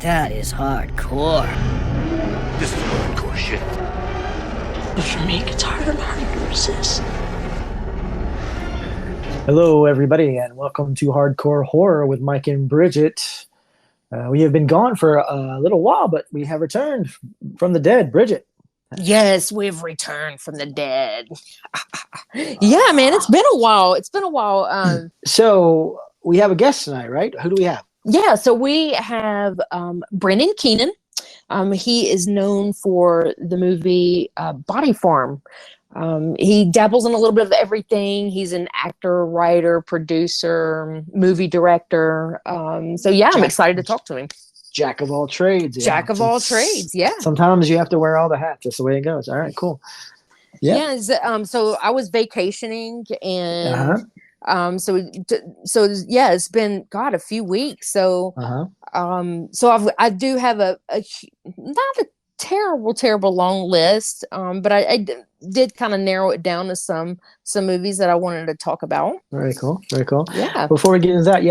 That is hardcore. This is hardcore shit. But for me, it gets harder and harder to resist. Hello, everybody, and welcome to Hardcore Horror with Mike and Brigitte. We have been gone for a little while, but we have returned from the dead. Brigitte. Yes, we've returned from the dead. Yeah, man, it's been a while. So we have a guest tonight, right? Who do we have? Yeah, so we have Brendan Keenan. He is known for the movie Body Farm. He dabbles in a little bit of everything. He's an actor, writer, producer, movie director. So yeah, I'm excited to talk to him. Jack of all trades. Yeah. Jack of all trades, yeah. Sometimes you have to wear all the hats. That's the way it goes. All right, cool. Yeah. So I was vacationing and it's been a few weeks. So I do have a not a terrible long list, but I did kind of narrow it down to some movies that I wanted to talk about. Very cool. Yeah. Before we get into that,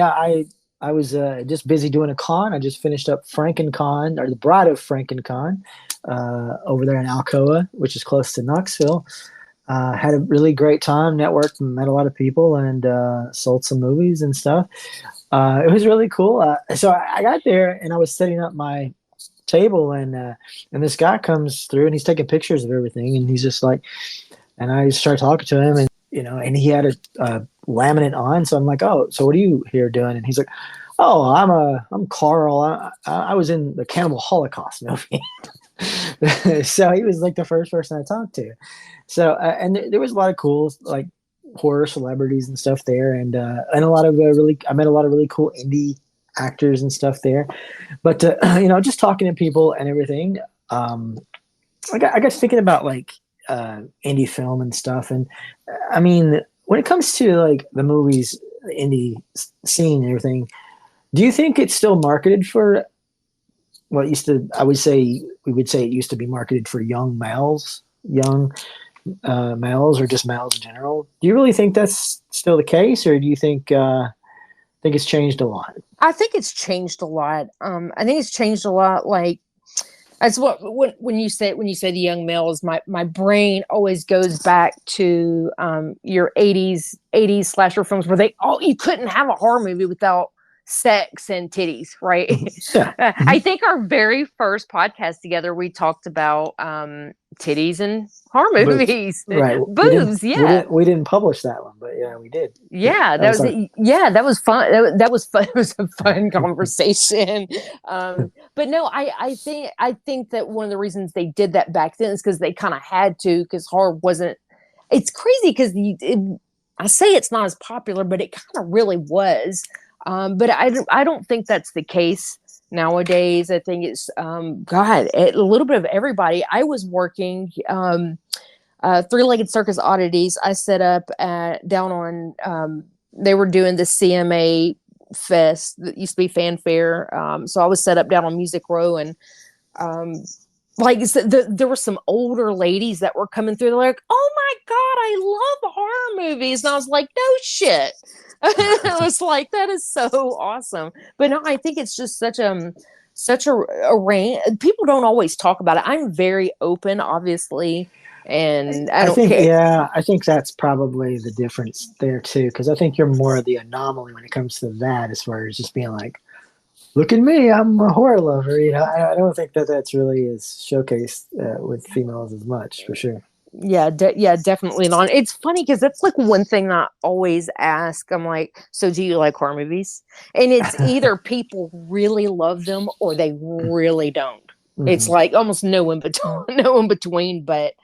I was just busy doing a con. I just finished up FrankenCon, or the Bride of FrankenCon, over there in Alcoa, which is close to Knoxville. Had a really great time, networked, met a lot of people, and sold some movies and stuff. It was really cool. So I got there, and I was setting up my table, and this guy comes through, and he's taking pictures of everything, and he's just like, and I started talking to him, and and he had a laminate on, so I'm like, oh, so what are you here doing? And he's like, oh, I'm Carl. I was in the Cannibal Holocaust movie. So he was like the first person I talked to. So and there was a lot of cool like horror celebrities and stuff there, and a lot of I met a lot of really cool indie actors and stuff there. But just talking to people and everything, I got thinking about like indie film and stuff, and I mean, when it comes to like the movies, the indie scene and everything, do you think it's still marketed for what used to? We would say it used to be marketed for young males, or just males in general. Do you really think that's still the case, or do you think it's changed a lot? I think it's changed a lot. I think it's changed a lot. Like that's what when you say the young males, my brain always goes back to your 80s slasher films where you couldn't have a horror movie without sex and titties, right? Yeah. I think our very first podcast together, we talked about titties and horror movies. Right. Boobs, we didn't publish that one, but yeah, we did. Yeah, that was fun. That was fun. It was a fun conversation. But no, I think that one of the reasons they did that back then is because they kind of had to, because horror wasn't. It's crazy because I say it's not as popular, but it kind of really was. But I don't think that's the case nowadays. I think it's a little bit of everybody. I was working Three-Legged Circus Oddities. I set up down on they were doing the CMA Fest that used to be Fanfare. So I was set up down on Music Row, and there were some older ladies that were coming through. They're like, "Oh my God, I love horror movies," and I was like, "No shit." I was like, that is so awesome. But no, I think it's just such a range. People don't always talk about it. I'm very open, obviously, and I don't care. Yeah, I think that's probably the difference there too, because I think you're more of the anomaly when it comes to that, as far as just being like, look at me, I'm a horror lover. I don't think that's really is showcased with females as much, for sure. Yeah, definitely not. It's funny because that's like one thing I always ask. I'm like, so do you like horror movies? And it's either people really love them or they really don't. Mm-hmm. It's like almost no in between. But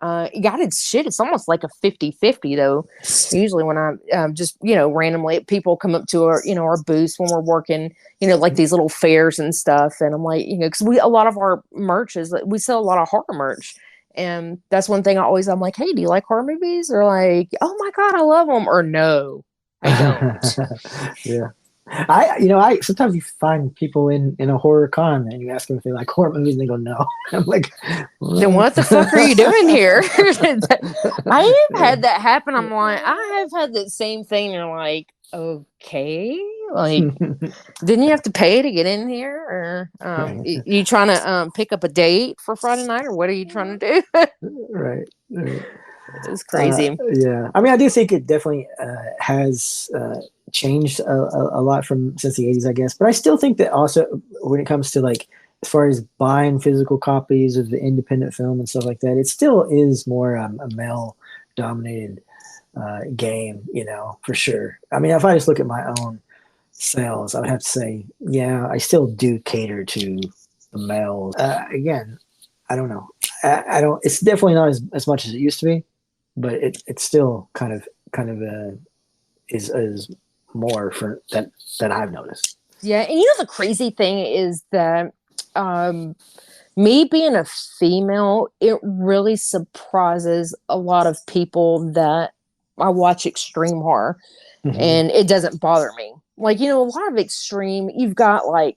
it's almost like a 50-50 though. Usually when I just randomly people come up to our booths when we're working, like these little fairs and stuff, and I'm like, because a lot of our merch is we sell a lot of horror merch. And that's one thing I'm like, hey, do you like horror movies? Or like, oh my God, I love them. Or no, I don't. Yeah. I sometimes you find people in a horror con and you ask them if they like horror movies and they go, no. I'm like, then what the fuck are you doing here? I have had that happen. I'm like, I have had that same thing. You're like, okay, Like, didn't you have to pay to get in here? Or you trying to pick up a date for Friday night, or what are you trying to do? Right. It's crazy. Yeah, I mean, I do think it definitely has changed a lot from since the 80s, I guess. But I still think that also when it comes to like as far as buying physical copies of the independent film and stuff like that, it still is more a male dominated game, for sure. I mean, if I just look at my own sales, I would have to say, yeah, I still do cater to the males. Again, I don't know. I don't. It's definitely not as much as it used to be, but it's still kind of is more for that I've noticed. Yeah, and the crazy thing is that me being a female, it really surprises a lot of people that I watch extreme horror, and it doesn't bother me. Like, a lot of extreme, you've got like,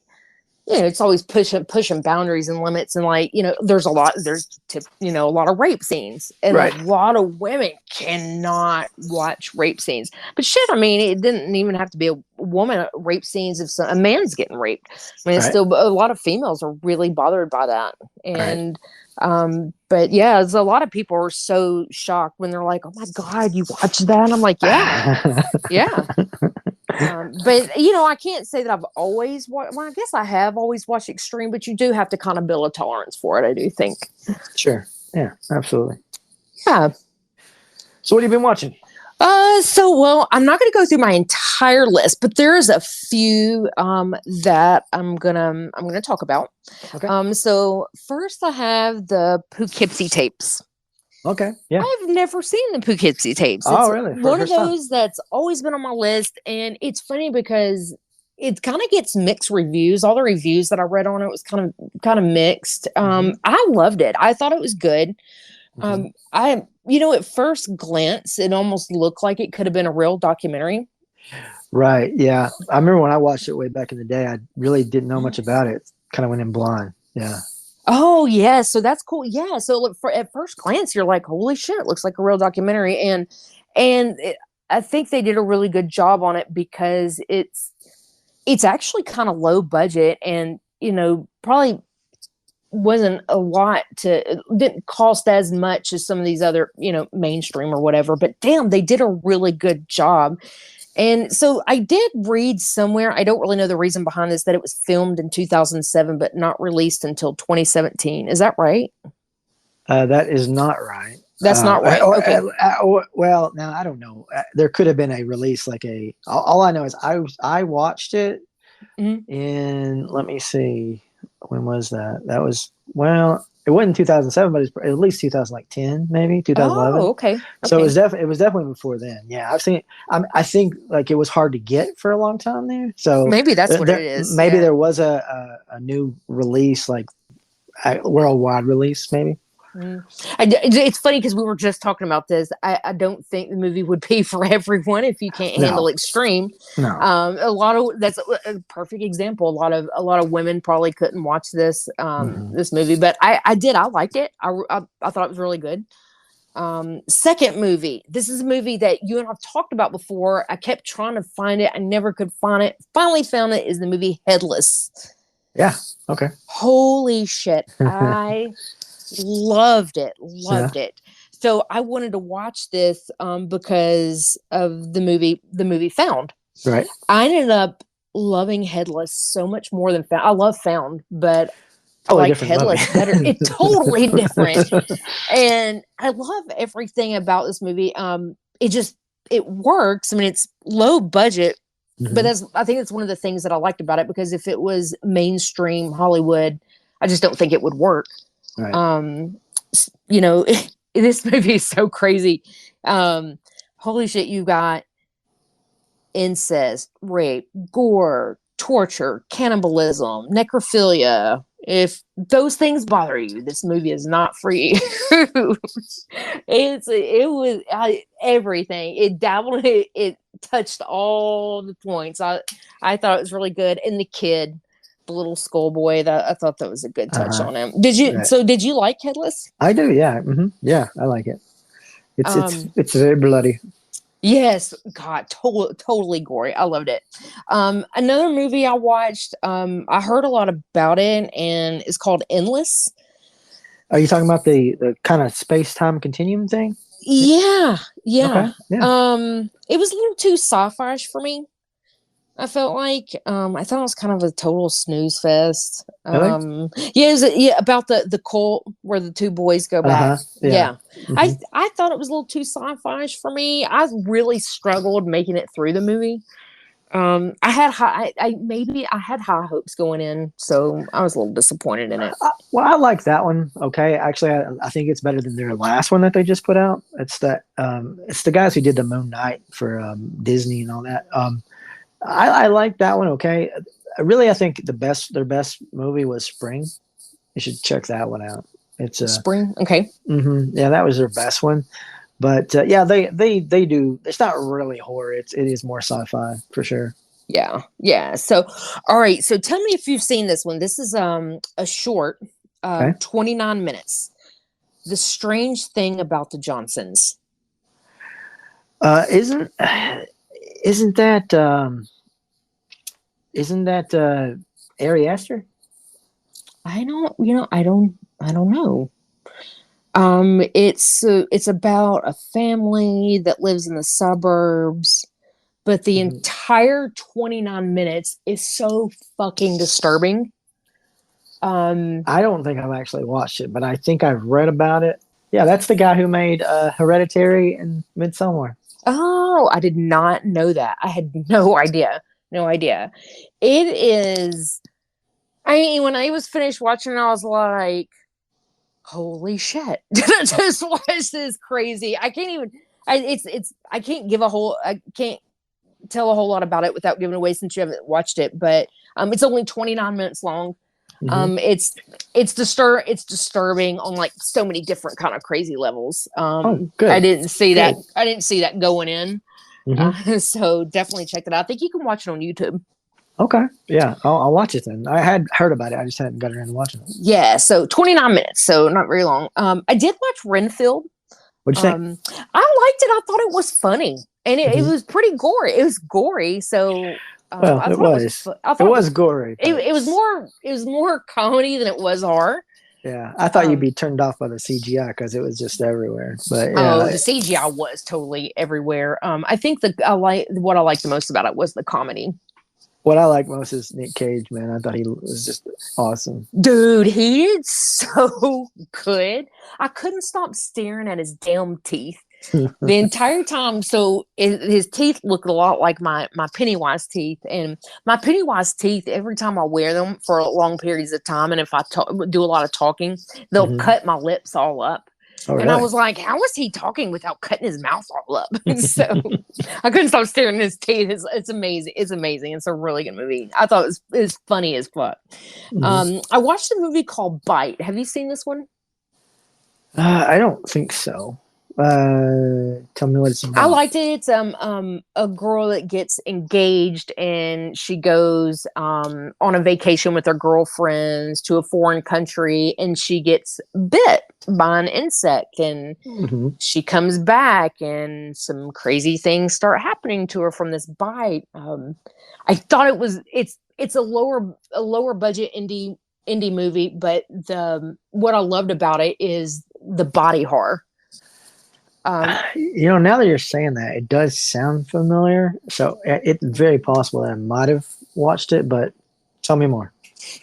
it's always pushing boundaries and limits, and like, there's a lot of rape scenes, and right. A lot of women cannot watch rape scenes. But shit, I mean, it didn't even have to be a woman rape scenes if a man's getting raped. I mean, it's still a lot of females are really bothered by that, and but yeah, there's a lot of people are so shocked when they're like, "Oh my god, you watched that?" And I'm like, "Yeah, yeah." But I can't say that I've always watched. Well, I guess I have always watched extreme, but you do have to kind of build a tolerance for it. I do think. Sure. Yeah. Absolutely. Yeah. So, what have you been watching? Well, I'm not going to go through my entire list, but there's a few that I'm gonna talk about. Okay. So first, I have the Poughkeepsie tapes. Okay. Yeah. I've never seen the Poughkeepsie tapes. Oh, It's really? one of those that's always been on my list, and it's funny because it kind of gets mixed reviews. All the reviews that I read on it was kind of mixed. I loved it. I thought it was good. At first glance, it almost looked like it could have been a real documentary. Right. Yeah. I remember when I watched it way back in the day, I really didn't know much about it. Kind of went in blind. Yeah. Oh, yeah. So that's cool. Yeah. So look, at first glance, you're like, holy shit, it looks like a real documentary. I think they did a really good job on it because it's actually kind of low budget and, probably wasn't a lot didn't cost as much as some of these other, mainstream or whatever, but damn, they did a really good job. And so I did read somewhere, I don't really know the reason behind this, that it was filmed in 2007, but not released until 2017. Is that right? That is not right. That's not right. Okay. Well, now I don't know. There could have been a release, like all I know is I watched it in, let me see, when was that? That was, well, it wasn't 2007, but it's at least 2010, maybe 2011. Oh, okay. So it was definitely before then. Yeah, I've seen. I think like it was hard to get for a long time there. So maybe that's what it is. Maybe there was a new release, like a worldwide release, maybe. It's funny because we were just talking about this. I don't think the movie would be for everyone if you can't handle extreme. No. That's a perfect example. A lot of women probably couldn't watch this this movie, but I did. I liked it. I thought it was really good. Second movie. This is a movie that you and I've talked about before. I kept trying to find it. I never could find it. Finally found it. Is the movie Headless. Yeah. Okay. Holy shit. I loved it. So I wanted to watch this because of the movie Found. Right. I ended up loving Headless so much more than Found. I love Found, but I like Headless better. It's totally different. And I love everything about this movie. It works. I mean, it's low budget, but I think it's one of the things that I liked about it, because if it was mainstream Hollywood, I just don't think it would work. Right. This movie is so crazy. Holy shit, you got incest, rape, gore, torture, cannibalism, necrophilia. If those things bother you, this movie is not for you. It was everything. It dabbled. It touched all the points. I thought it was really good. And the kid, the little schoolboy, that I thought that was a good touch on him. Did you? Right. So did you like Headless? I do. Yeah. Yeah, I like it. It's very bloody. Yes, God, totally gory. I loved it. Another movie I watched, I heard a lot about it, and it's called Endless. Are you talking about the kind of space time continuum thing? Yeah, Okay, yeah. yeah. It was a little too sci-fi-ish for me. I felt like I thought it was kind of a total snooze fest. Really? Yeah, yeah, about the cult where the two boys go back. Uh-huh. Yeah. Yeah, Hmm. I thought it was a little too sci-fi-ish for me. I really struggled making it through the movie. I had high, I maybe I had high hopes going in, so I was a little disappointed in it. Well, I like that one. Okay, actually, I think it's better than their last one that they just put out. It's the guys who did the Moon Knight for Disney and all that. I like that one. Okay, really, I think their best movie was Spring. You should check that one out. It's Spring, okay. yeah, that was their best one. But yeah, they do. It's not really horror. It is more sci-fi for sure. Yeah, yeah. So, all right. So, tell me if you've seen this one. This is a short, Okay. 29 minutes. The Strange Thing About the Johnsons. Uh, isn't isn't that isn't that Ari Aster? I don't know. It's about a family that lives in the suburbs, but the Mhm. entire 29 minutes is so fucking disturbing. I don't think I've actually watched it, but I think I've read about it. Yeah, that's the guy who made Hereditary and Midsommar. Oh, I did not know that. I had no idea. No idea. It is. I mean, when I was finished watching it, I was like, holy shit. Did I just watch this crazy? I can't even. I can't give a whole. I can't tell a whole lot about it without giving away since you haven't watched it. But it's only 29 minutes long. Mhm. It's disturbing on like so many different kind of crazy levels. Oh, good. I didn't see that. Good. I didn't see that going in. Mhm. So definitely check it out. I think you can watch it on YouTube. Okay. Yeah, I'll watch it then. I had heard about it. I just hadn't got around to watching it. Yeah. So 29 minutes. So not very long. I did watch Renfield. What'd you think? I liked it. I thought it was funny, and it Mhm. was pretty gory. It was gory. So Well, I it thought was. I It thought was gory. But it was more. It was more comedy than it was horror. yeah, I thought you'd Um, be turned off by the CGI because it was just everywhere. But Oh, yeah, the CGI was totally everywhere. I think what I liked the most about it was the comedy. what I like most is Nick Cage. Man, I thought he was just awesome. Dude, he did so good. I couldn't stop staring at his damn teeth the entire time. So his teeth look a lot like my Pennywise teeth, and my Pennywise teeth. Every time I wear them for long periods of time, and if I do a lot of talking, they'll Mhm. cut my lips all up. Oh, And I really? was like, how is he talking without cutting his mouth all up? So I couldn't stop staring at his teeth. It's amazing. It's amazing. It's a really good movie. I thought it was funny as fuck. Mhm. I watched a movie called Bite. Have you seen this one? I don't think so. Tell me what it's I about. liked it. It's a girl that gets engaged and she goes on a vacation with her girlfriends to a foreign country and she gets bit by an insect and Mhm. she comes back and some crazy things start happening to her from this bite. I thought it's a lower budget indie movie, but the what I loved about it is the body horror. Now that you're saying that, it does sound familiar. So it's very possible that I might have watched it, but tell me more.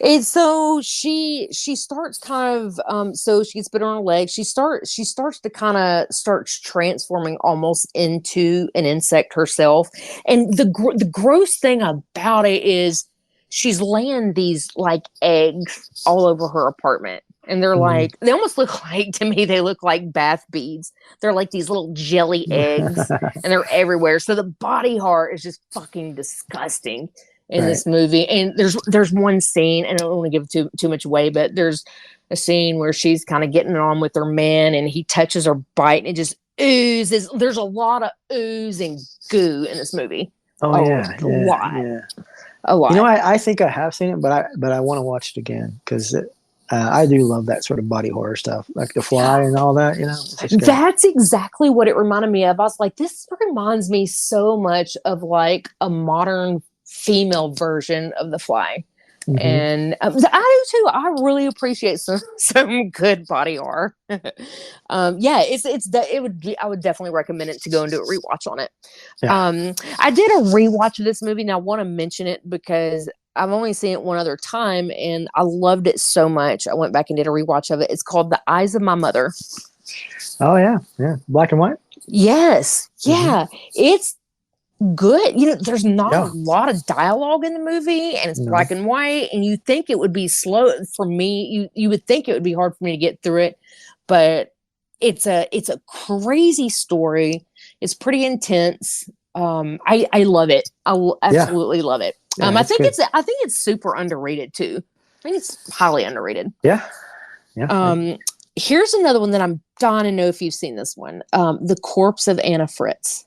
And so she starts kind of so she gets bit on her leg. She starts to kind of starts transforming almost into an insect herself. And the gross thing about it is she's laying these like eggs all over her apartment. And they're Mhm. like, they almost look like, to me, they look like bath beads. They're like these little jelly eggs and they're everywhere. So the body horror is just fucking disgusting in Right. this movie. And there's one scene, and I don't want to give too much away, but there's a scene where she's kind of getting it on with her man and he touches her bite and it just oozes. There's a lot of ooze and goo in this movie. Oh A yeah, lot. yeah. A lot. I think I have seen it, but I want to watch it again because I do love that sort of body horror stuff, like The Fly and all that. It's just great. That's exactly what it reminded me of. I was like, this reminds me so much of like a modern female version of The Fly. Mhm. And I do too. I really appreciate some good body horror. Yeah, I would definitely recommend it to go and do a rewatch on it. Yeah. I did a rewatch of this movie, and I want to mention it because I've only seen it one other time, and I loved it so much. I went back and did a rewatch of it. It's called The Eyes of My Mother. Oh yeah, black and white. Yes, yeah, it's good. There's not Yeah. a lot of dialogue in the movie, and it's No. black and white, and you think it would be slow for me. You would think it would be hard for me to get through it, but it's a crazy story. It's pretty intense. I love it. Absolutely love it. Yeah, I think good. I think it's super underrated too. I think it's highly underrated. Yeah. Here's another one that I'm dying to know if you've seen this one. The Corpse of Anna Fritz.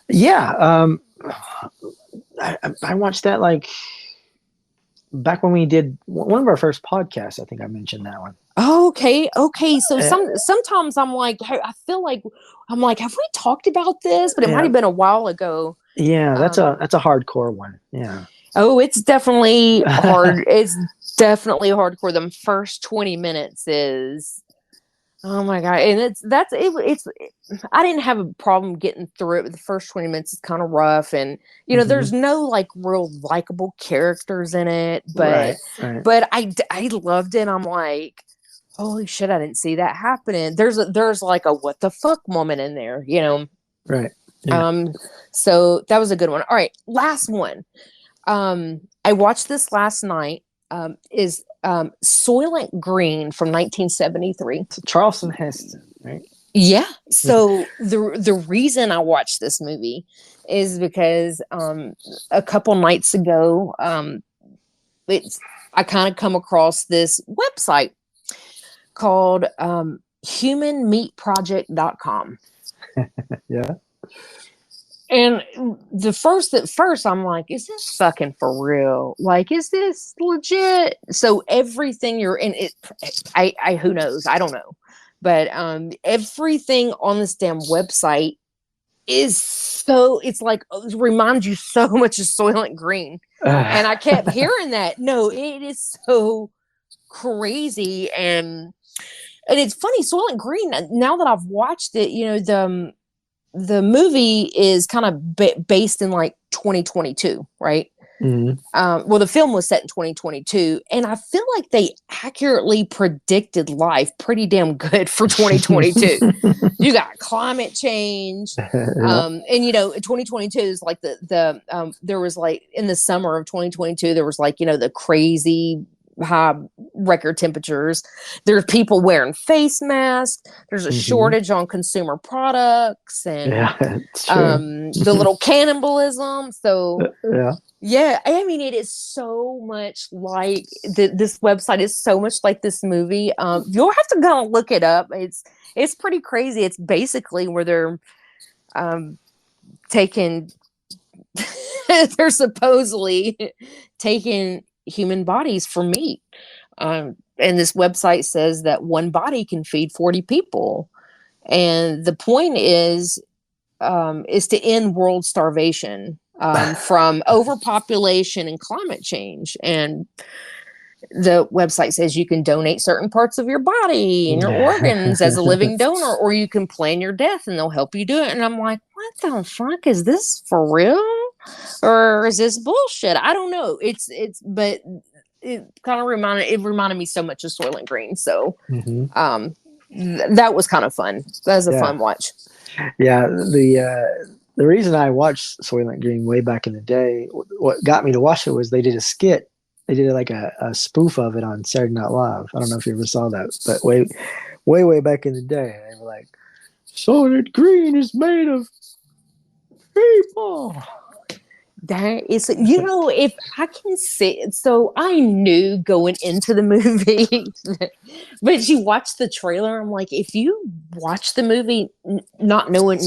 Yeah. I watched that like back when we did one of our first podcasts. I think I mentioned that one. Okay. So sometimes I'm like, I feel like I'm like, have we talked about this? But it might have been a while ago. Yeah, that's a hardcore one. Yeah. Oh, it's definitely hard. It's definitely hardcore. The first 20 minutes is, oh my God. And it's I didn't have a problem getting through it, but the first 20 minutes is kind of rough. And, there's no like real likable characters in it, but, right. but I loved it. I'm like, holy shit, I didn't see that happening. There's like a what the fuck moment in there, Right. Yeah. So that was a good one. All right, last one. I watched this last night. Is Soylent Green from 1973. Charleston Heston, right? Yeah. So the reason I watched this movie is because a couple nights ago, I kind of come across this website called humanmeatproject.com. Yeah. And at first I'm like, is this fucking for real? Like, is this legit? So everything you're in it, who knows? I don't know. But everything on this damn website it's like, it reminds you so much of Soylent Green. And I kept hearing that. No, it is so crazy. And it's funny, Soylent Green, now that I've watched it, the movie is kind of based in like 2022, right? Mm-hmm. Well, the film was set in 2022, and I feel like they accurately predicted life pretty damn good for 2022. You got climate change, and 2022 is like there was like in the summer of 2022 there was like the crazy high record temperatures. There's people wearing face masks. There's a shortage on consumer products, and the little cannibalism. So yeah, I mean, it is so much like this website is so much like this movie. You'll have to go and look it up. It's pretty crazy. It's basically where they're taking they're supposedly taking human bodies for meat. And this website says that one body can feed 40 people. And the point is to end world starvation from overpopulation and climate change. And the website says you can donate certain parts of your body and your organs as a living donor, or you can plan your death and they'll help you do it. And I'm like, what the fuck? Is this for real? Or is this bullshit? I don't know. But it kind of reminded me so much of Soylent Green. So that was kind of fun. That was a fun watch. Yeah. The reason I watched Soylent Green way back in the day, what got me to watch it was they did a skit. They did like a spoof of it on Saturday Night Live. I don't know if you ever saw that, but way back in the day, they were like, Soylent Green is made of people. That is, if I can say it, so I knew going into the movie, but you watch the trailer, I'm like, if you watch the movie not knowing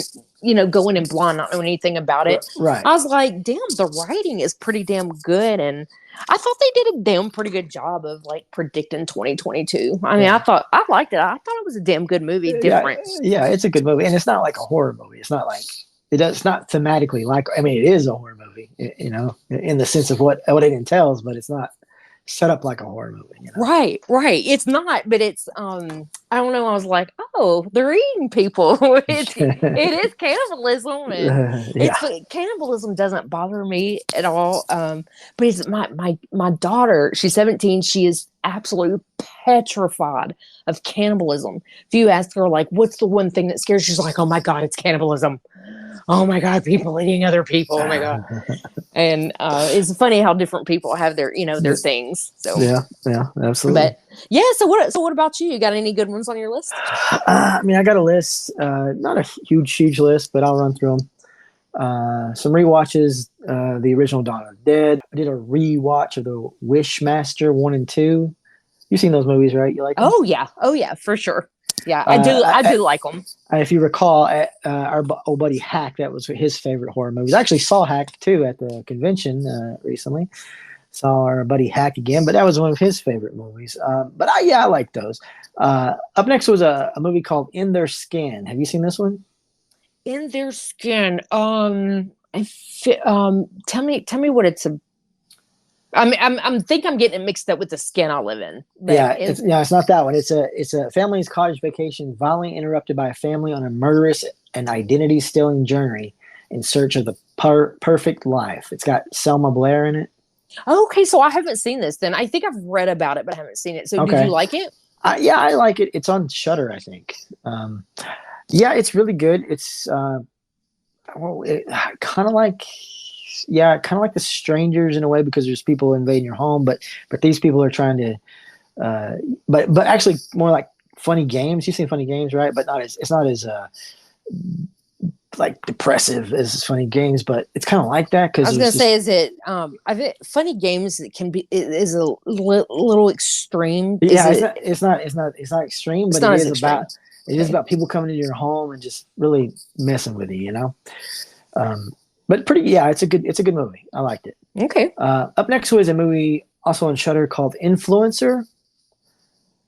going in blind, not knowing anything about it. Right. I was like, damn, the writing is pretty damn good. And I thought they did a damn pretty good job of like predicting 2022. I mean, I liked it. I thought it was a damn good movie. Different. Yeah, it's a good movie. And it's not like a horror movie. It's not like, it's not thematically like, I mean, it is a horror movie, in the sense of what it entails, but it's not set up like a horror movie. Right. It's not, but it's I don't know. I was like, oh, they're eating people. it is cannibalism, and cannibalism doesn't bother me at all. But it's my daughter. She's 17. She is absolutely petrified of cannibalism. If you ask her, like, what's the one thing that scares you? She's like, oh my god, it's cannibalism. Oh my god, people eating other people. Oh my god. And it's funny how different people have their their things. So yeah, absolutely. But yeah, so what about you? You got any good ones on your list? I mean, I got a list, not a huge list, but I'll run through them. Some rewatches, the original Dawn of the Dead. I did a rewatch of the Wishmaster 1 and 2. You've seen those movies, right? You like them? Oh yeah, for sure. Yeah, I do like them. If you recall, our old buddy Hack, that was his favorite horror movies. I actually saw Hack too at the convention recently. Saw our buddy Hack again, but that was one of his favorite movies. But I like those. Up next was a movie called In Their Skin. Have you seen this one? In Their Skin. Tell me what it's a. I mean, I'm getting it mixed up with The Skin I Live In. It's not that one. It's a family's college vacation violently interrupted by a family on a murderous and identity-stealing journey in search of the perfect life. It's got Selma Blair in it. Okay, so I haven't seen this. Then I think I've read about it, but I haven't seen it. So Did you like it? Yeah, I like it. It's on Shudder, I think. Yeah, it's really good. It's kind of like. Yeah, kind of like The Strangers in a way, because there's people invading your home, but these people are trying to, but actually more like Funny Games. You've seen Funny Games, right? But it's not as like depressive as Funny Games, but it's kind of like that. Because I was gonna say, is it? I think Funny Games is a little extreme. It's not extreme, but it is about people coming into your home and just really messing with you, But it's a good movie. I liked it. Okay. Up next was a movie also on Shudder called Influencer.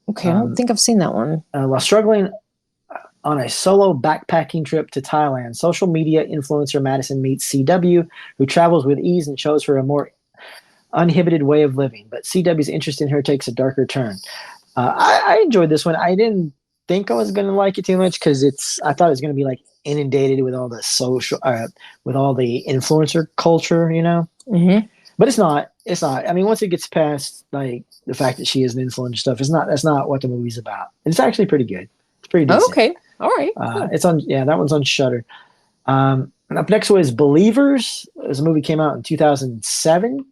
Okay, I don't think I've seen that one. While struggling on a solo backpacking trip to Thailand, social media influencer Madison meets CW, who travels with ease and shows her a more uninhibited way of living. But CW's interest in her takes a darker turn. I enjoyed this one. I didn't think I was going to like it too much because I thought it was going to be like inundated with all the with all the influencer culture, Mm-hmm. But it's not. I mean, once it gets past like the fact that she is an influencer stuff, that's not what the movie's about. It's actually pretty good. It's pretty decent. Oh, okay. All right. Cool. It's on. Yeah, that one's on Shudder. Up next was Believers. It was a movie came out in 2007.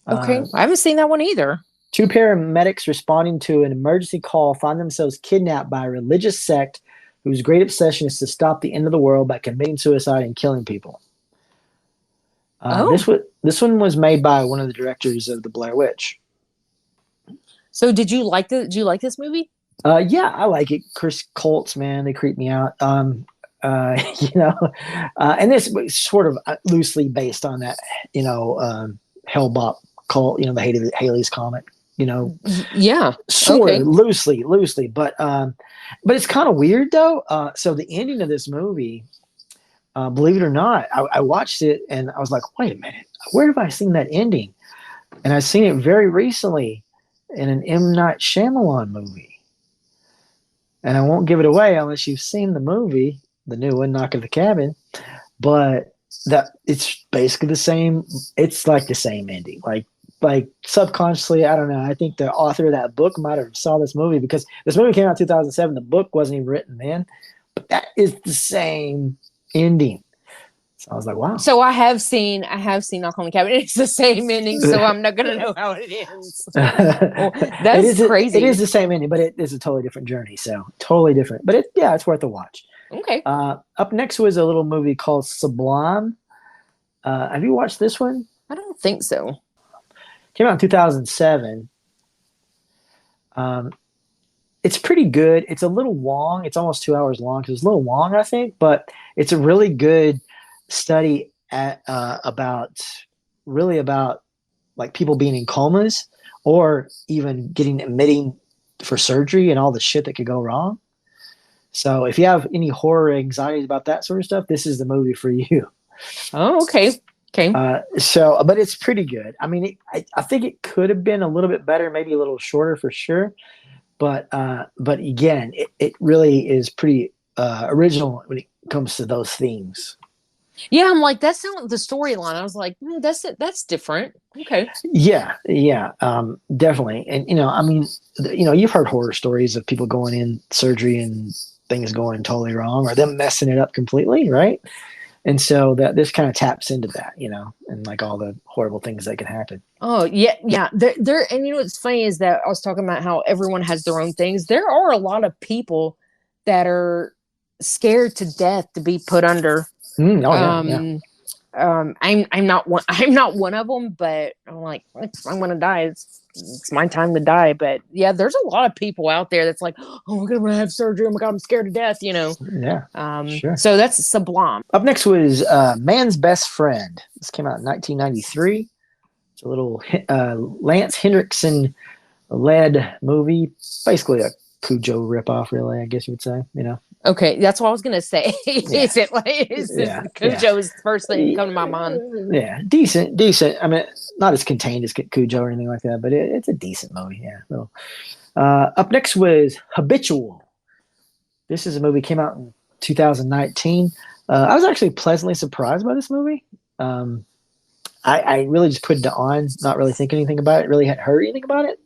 Okay, I haven't seen that one either. Two paramedics responding to an emergency call find themselves kidnapped by a religious sect whose great obsession is to stop the end of the world by committing suicide and killing people. This one was made by one of the directors of The Blair Witch. So did you like this movie? Yeah, I like it. Chris Colts, man, they creep me out. And this was sort of loosely based on that, Hellbop cult, the Haley's comic. Yeah, sort of loosely, but it's kind of weird though. So the ending of this movie, believe it or not, I watched it and I was like, wait a minute, where have I seen that ending? And I've seen it very recently in an M. Night Shyamalan movie. And I won't give it away unless you've seen the movie, the new one, Knock at the Cabin. But that it's basically the same. It's like the same ending, like subconsciously, I don't know. I think the author of that book might have saw this movie because this movie came out in 2007. The book wasn't even written then, but that is the same ending. So I was like, wow. So I have seen Knock on the Cabin. It's the same ending, so I'm not gonna know how it ends. That's crazy. It is the same ending, but it is a totally different journey. So totally different. But it's worth a watch. Okay. Up next was a little movie called Sublime. Have you watched this one? I don't think so. Came out in 2007. it's pretty good. It's a little long. It's almost 2 hours long. 'Cause it's a little long, I think, but it's a really good study about like people being in comas or even getting admitting for surgery and all the shit that could go wrong. So if you have any horror anxieties about that sort of stuff, this is the movie for you. Oh, okay. Okay. But it's pretty good. I mean, I think it could have been a little bit better, maybe a little shorter for sure. But again, it really is pretty original when it comes to those themes. Yeah, I'm like, that's not the storyline. I was like, that's it. That's different. Okay. Yeah, definitely. And I mean, you've heard horror stories of people going in surgery and things going totally wrong or them messing it up completely, right? And so that this kind of taps into that, and like all the horrible things that can happen. Oh yeah, yeah. There, and what's funny is that I was talking about how everyone has their own things. There are a lot of people that are scared to death to be put under. I'm not one. I'm not one of them, but I'm like, I'm gonna die. It's my time to die. But yeah, there's a lot of people out there that's like, oh, we're gonna have surgery. Oh my god, I'm scared to death. Yeah. Sure. So that's sublime. Up next was Man's Best Friend. This came out in 1993. It's a little Lance Henriksen led movie, basically a Cujo ripoff, really. I guess you would say. Okay, that's what I was gonna say. Is it like Cujo is the first thing that come to my mind? Yeah, decent. I mean, not as contained as Cujo or anything like that, but it's a decent movie. Yeah. So, up next was Habitual. This is a movie came out in 2019. I was actually pleasantly surprised by this movie. I really just put it on, not really thinking anything about it. Really hadn't heard anything about it.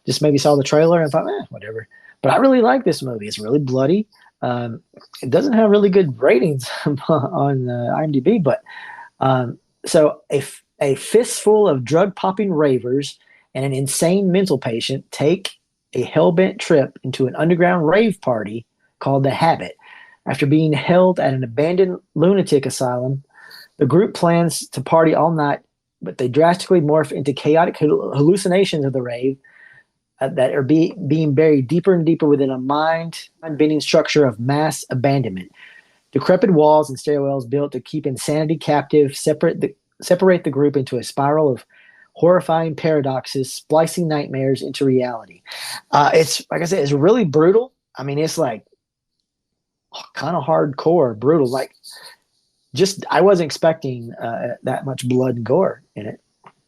Just maybe saw the trailer and thought, whatever. But I really like this movie. It's really bloody. It doesn't have really good ratings on IMDb, but so a fistful of drug-popping ravers and an insane mental patient take a hell-bent trip into an underground rave party called The Habit. After being held at an abandoned lunatic asylum, the group plans to party all night, but they drastically morph into chaotic hallucinations of the rave that are being buried deeper and deeper within a mind-bending structure of mass abandonment. Decrepit walls and stairwells built to keep insanity captive separate the group into a spiral of horrifying paradoxes, splicing nightmares into reality. It's, like I said, it's really brutal. I mean, it's like kind of hardcore, brutal. Like, I wasn't expecting that much blood and gore in it.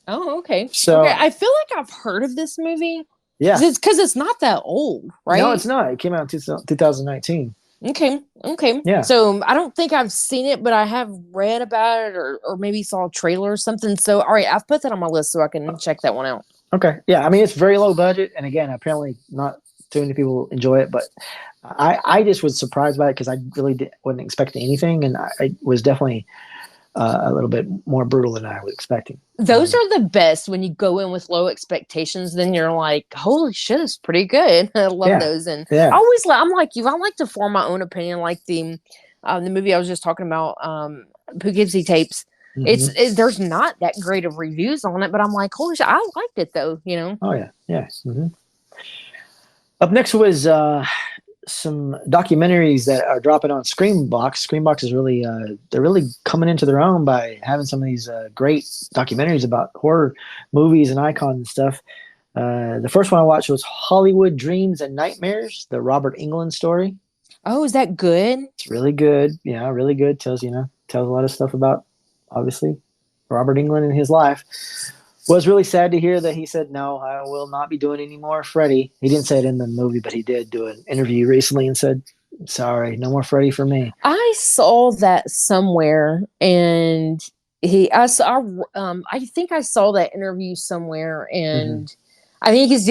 Oh, okay. So I feel like I've heard of this movie. Yeah, because it's not that old, right? No, it's not. It came out in 2019. Okay. Yeah. So I don't think I've seen it, but I have read about it or maybe saw a trailer or something. So all right, I've put that on my list so I can check that one out. Okay. Yeah, I mean, it's very low budget, and again, apparently not too many people enjoy it, but I just was surprised by it because I really wasn't expecting anything, and I was definitely a little bit more brutal than I was expecting. Those are the best when you go in with low expectations. Then you're like, "Holy shit, it's pretty good." I love those, and I'm like you. I like to form my own opinion. Like the movie I was just talking about, Poughkeepsie Tapes. Mm-hmm. There's not that great of reviews on it, but I'm like, holy shit, I liked it though. Oh yeah. Mm-hmm. Up next was some documentaries that are dropping on Screambox. Screambox is really they're really coming into their own by having some of these great documentaries about horror movies and icons and stuff. The first one I watched was Hollywood Dreams and Nightmares, the Robert Englund story. Oh, is that good? It's really good. Yeah, really good. Tells a lot of stuff about, obviously, Robert Englund and his life. Was really sad to hear that he said, no, I will not be doing any more Freddy. He didn't say it in the movie, but he did do an interview recently and said, sorry, no more Freddy for me. I saw that somewhere, and I think I saw that interview somewhere, and I think he's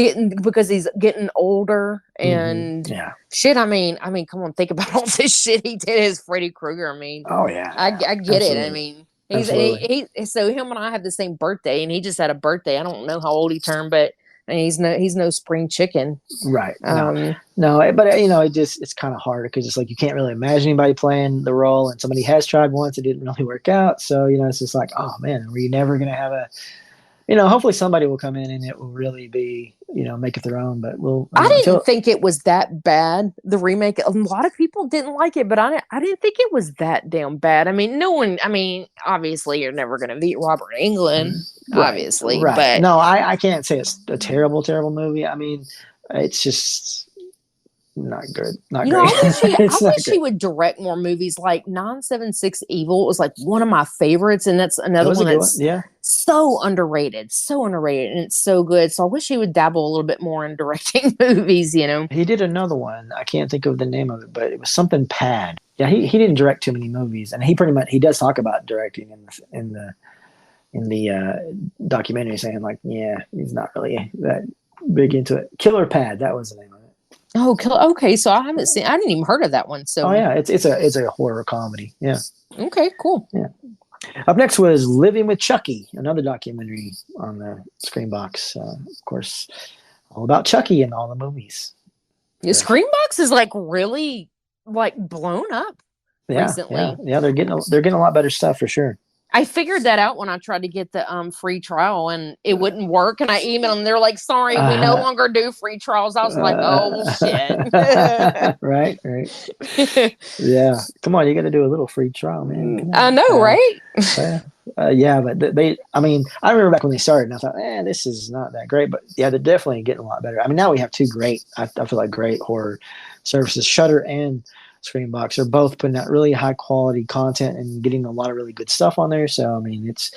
getting older, and shit. I mean, come on, think about all this shit he did as Freddy Krueger. I mean, oh yeah, I get Absolutely. It. I mean. So him and I have the same birthday, and he just had a birthday. I don't know how old he turned, but he's no spring chicken, right? No, but it's kind of hard because it's like you can't really imagine anybody playing the role, and somebody has tried once, it didn't really work out. So it's just like, oh man, were you never gonna have hopefully somebody will come in and it will really be, make it their own. But I didn't think it was that bad. The remake, a lot of people didn't like it, but I didn't think it was that damn bad. I mean, obviously you're never going to beat Robert Englund, obviously, right. but No, I can't say it's a terrible, terrible movie. I mean, it's just not good. Not great. I wish he would direct more movies. Like 976 Evil was like one of my favorites, and that's another one that's so underrated, and it's so good. So I wish he would dabble a little bit more in directing movies. He did another one. I can't think of the name of it, but it was something Pad. Yeah, he didn't direct too many movies, and he does talk about directing in the documentary, saying like, yeah, he's not really that big into it. Killer Pad, that was the name of it. Oh, okay. So I didn't even heard of that one. So yeah, it's a horror comedy. Yeah. Okay, cool. Yeah. Up next was Living with Chucky, another documentary on the Screenbox. Of course, all about Chucky in all the movies. Yeah, Screenbox is like really like blown up recently. Yeah, they're getting a lot better stuff for sure. I figured that out when I tried to get the free trial and it wouldn't work. And I emailed them. They're like, sorry, we no longer do free trials. I was like, oh, shit. Right. Yeah. Come on, you got to do a little free trial, man. I know, right? Yeah, but I remember back when they started and I thought, this is not that great. But yeah, they're definitely getting a lot better. I mean, now we have two great, I feel like great horror services, Shudder and Screenbox are both putting out really high quality content and getting a lot of really good stuff on there. So I mean, it's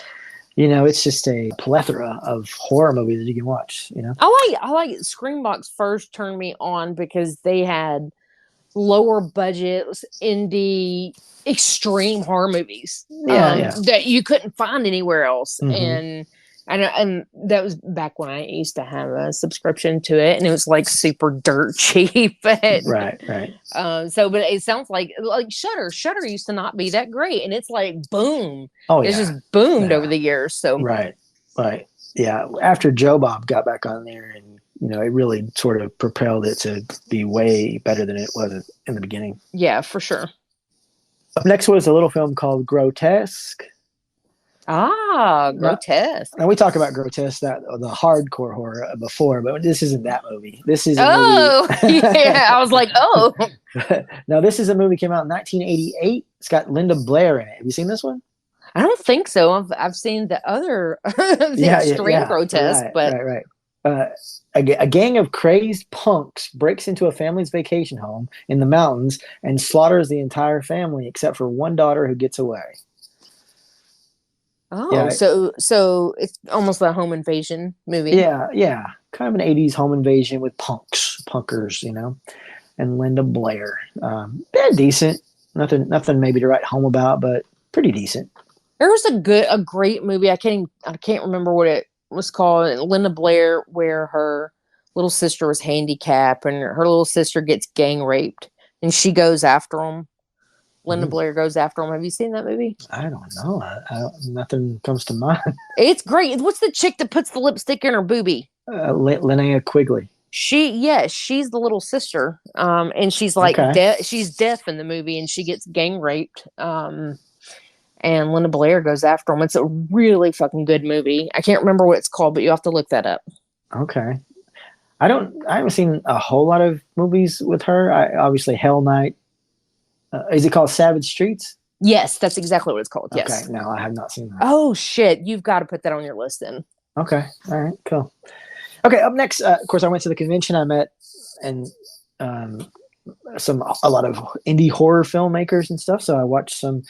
just a plethora of horror movies that you can watch. I like Screenbox first turned me on because they had lower budget indie extreme horror movies that you couldn't find anywhere else. Mm-hmm. And that was back when I used to have a subscription to it, and it was like super dirt cheap. But, right. But it sounds like Shudder. Shudder used to not be that great, and it's like boom. Oh yeah, it's just boomed over the years. So right. Yeah, after Joe Bob got back on there, and it really sort of propelled it to be way better than it was in the beginning. Yeah, for sure. Up next was a little film called Grotesque. Grotesque. Now we talk about Grotesque, the hardcore horror before, but this isn't that movie. This is movie. Yeah. I was like, Now this is a movie came out in 1988. It's got Linda Blair in it. Have you seen this one? I don't think so. I've seen the other extreme Grotesque, right. A gang of crazed punks breaks into a family's vacation home in the mountains and slaughters the entire family except for one daughter who gets away. Oh, yeah. So it's almost a home invasion movie. Yeah. Kind of an 80s home invasion with punkers, and Linda Blair. They're decent. Nothing maybe to write home about, but pretty decent. There was a great movie. I can't remember what it was called. Linda Blair, where her little sister was handicapped and her little sister gets gang raped and she goes after them. Linda Blair goes after him. Have you seen that movie? I don't know. Nothing comes to mind. It's great. What's the chick that puts the lipstick in her boobie? Linnea Quigley. She's the little sister. And she's like she's deaf in the movie, and she gets gang raped. And Linda Blair goes after him. It's a really fucking good movie. I can't remember what it's called, but you have to look that up. Okay. I haven't seen a whole lot of movies with her. Obviously Hell Night. Is it called Savage Streets? Yes, that's exactly what it's called. Yes. Okay, no, I have not seen that. Oh shit, you've got to put that on your list then. Okay, all right, cool. Okay, up next, of course, I went to the convention. I met and a lot of indie horror filmmakers and stuff. So I watched some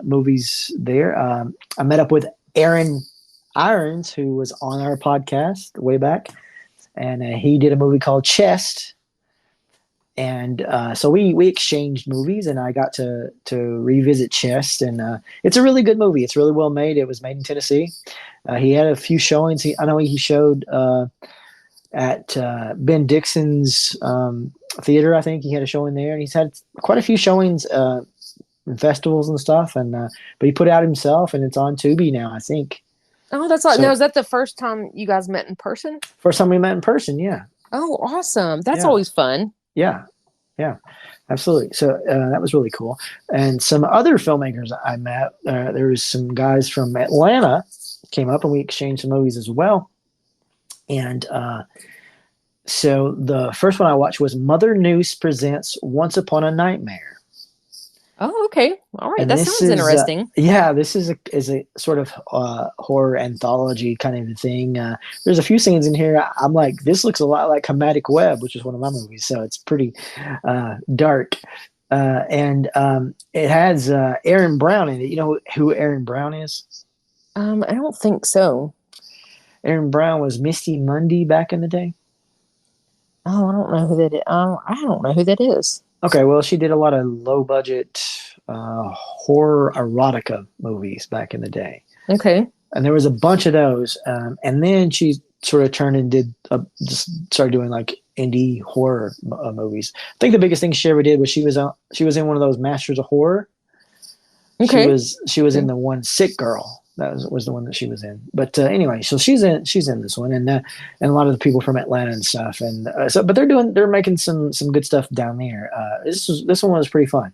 movies there. I met up with Aaron Irons, who was on our podcast way back, and he did a movie called Chest. And so we exchanged movies, and I got to revisit Chest, and it's a really good movie. It's really well made. It was made in Tennessee. He had a few showings. I know he showed at Ben Dixon's theater. I think he had a showing there, and he's had quite a few showings in festivals and stuff. And but he put it out himself, and it's on Tubi now, I think. Oh, that's like, now, is that the first time you guys met in person? First time we met in person, yeah. Oh, awesome. That's always fun. Yeah, absolutely. So that was really cool. And some other filmmakers I met, there was some guys from Atlanta came up, and we exchanged some movies as well. And so the first one I watched was Mother Noose Presents Once Upon a Nightmare. Oh, okay. All right. And That this sounds is, interesting. this is a sort of horror anthology kind of a thing. There's a few scenes in here. I'm like, this looks a lot like Hamatic Web, which is one of my movies. So it's pretty dark. And it has Aaron Brown in it. You know who Aaron Brown is? I don't think so. Aaron Brown was Misty Mundy back in the day. Oh, I don't know who that is. I don't know who that is. Okay, well, she did a lot of low-budget horror erotica movies back in the day. Okay. And there was a bunch of those. And then she sort of turned and just started doing like indie horror movies. I think the biggest thing she ever did was she was in one of those Masters of Horror. Okay. She was in the one Sick Girl. That was the one that she was in. But anyway, so she's in this one, and a lot of the people from Atlanta and stuff. And but they're making some good stuff down there. This one was pretty fun.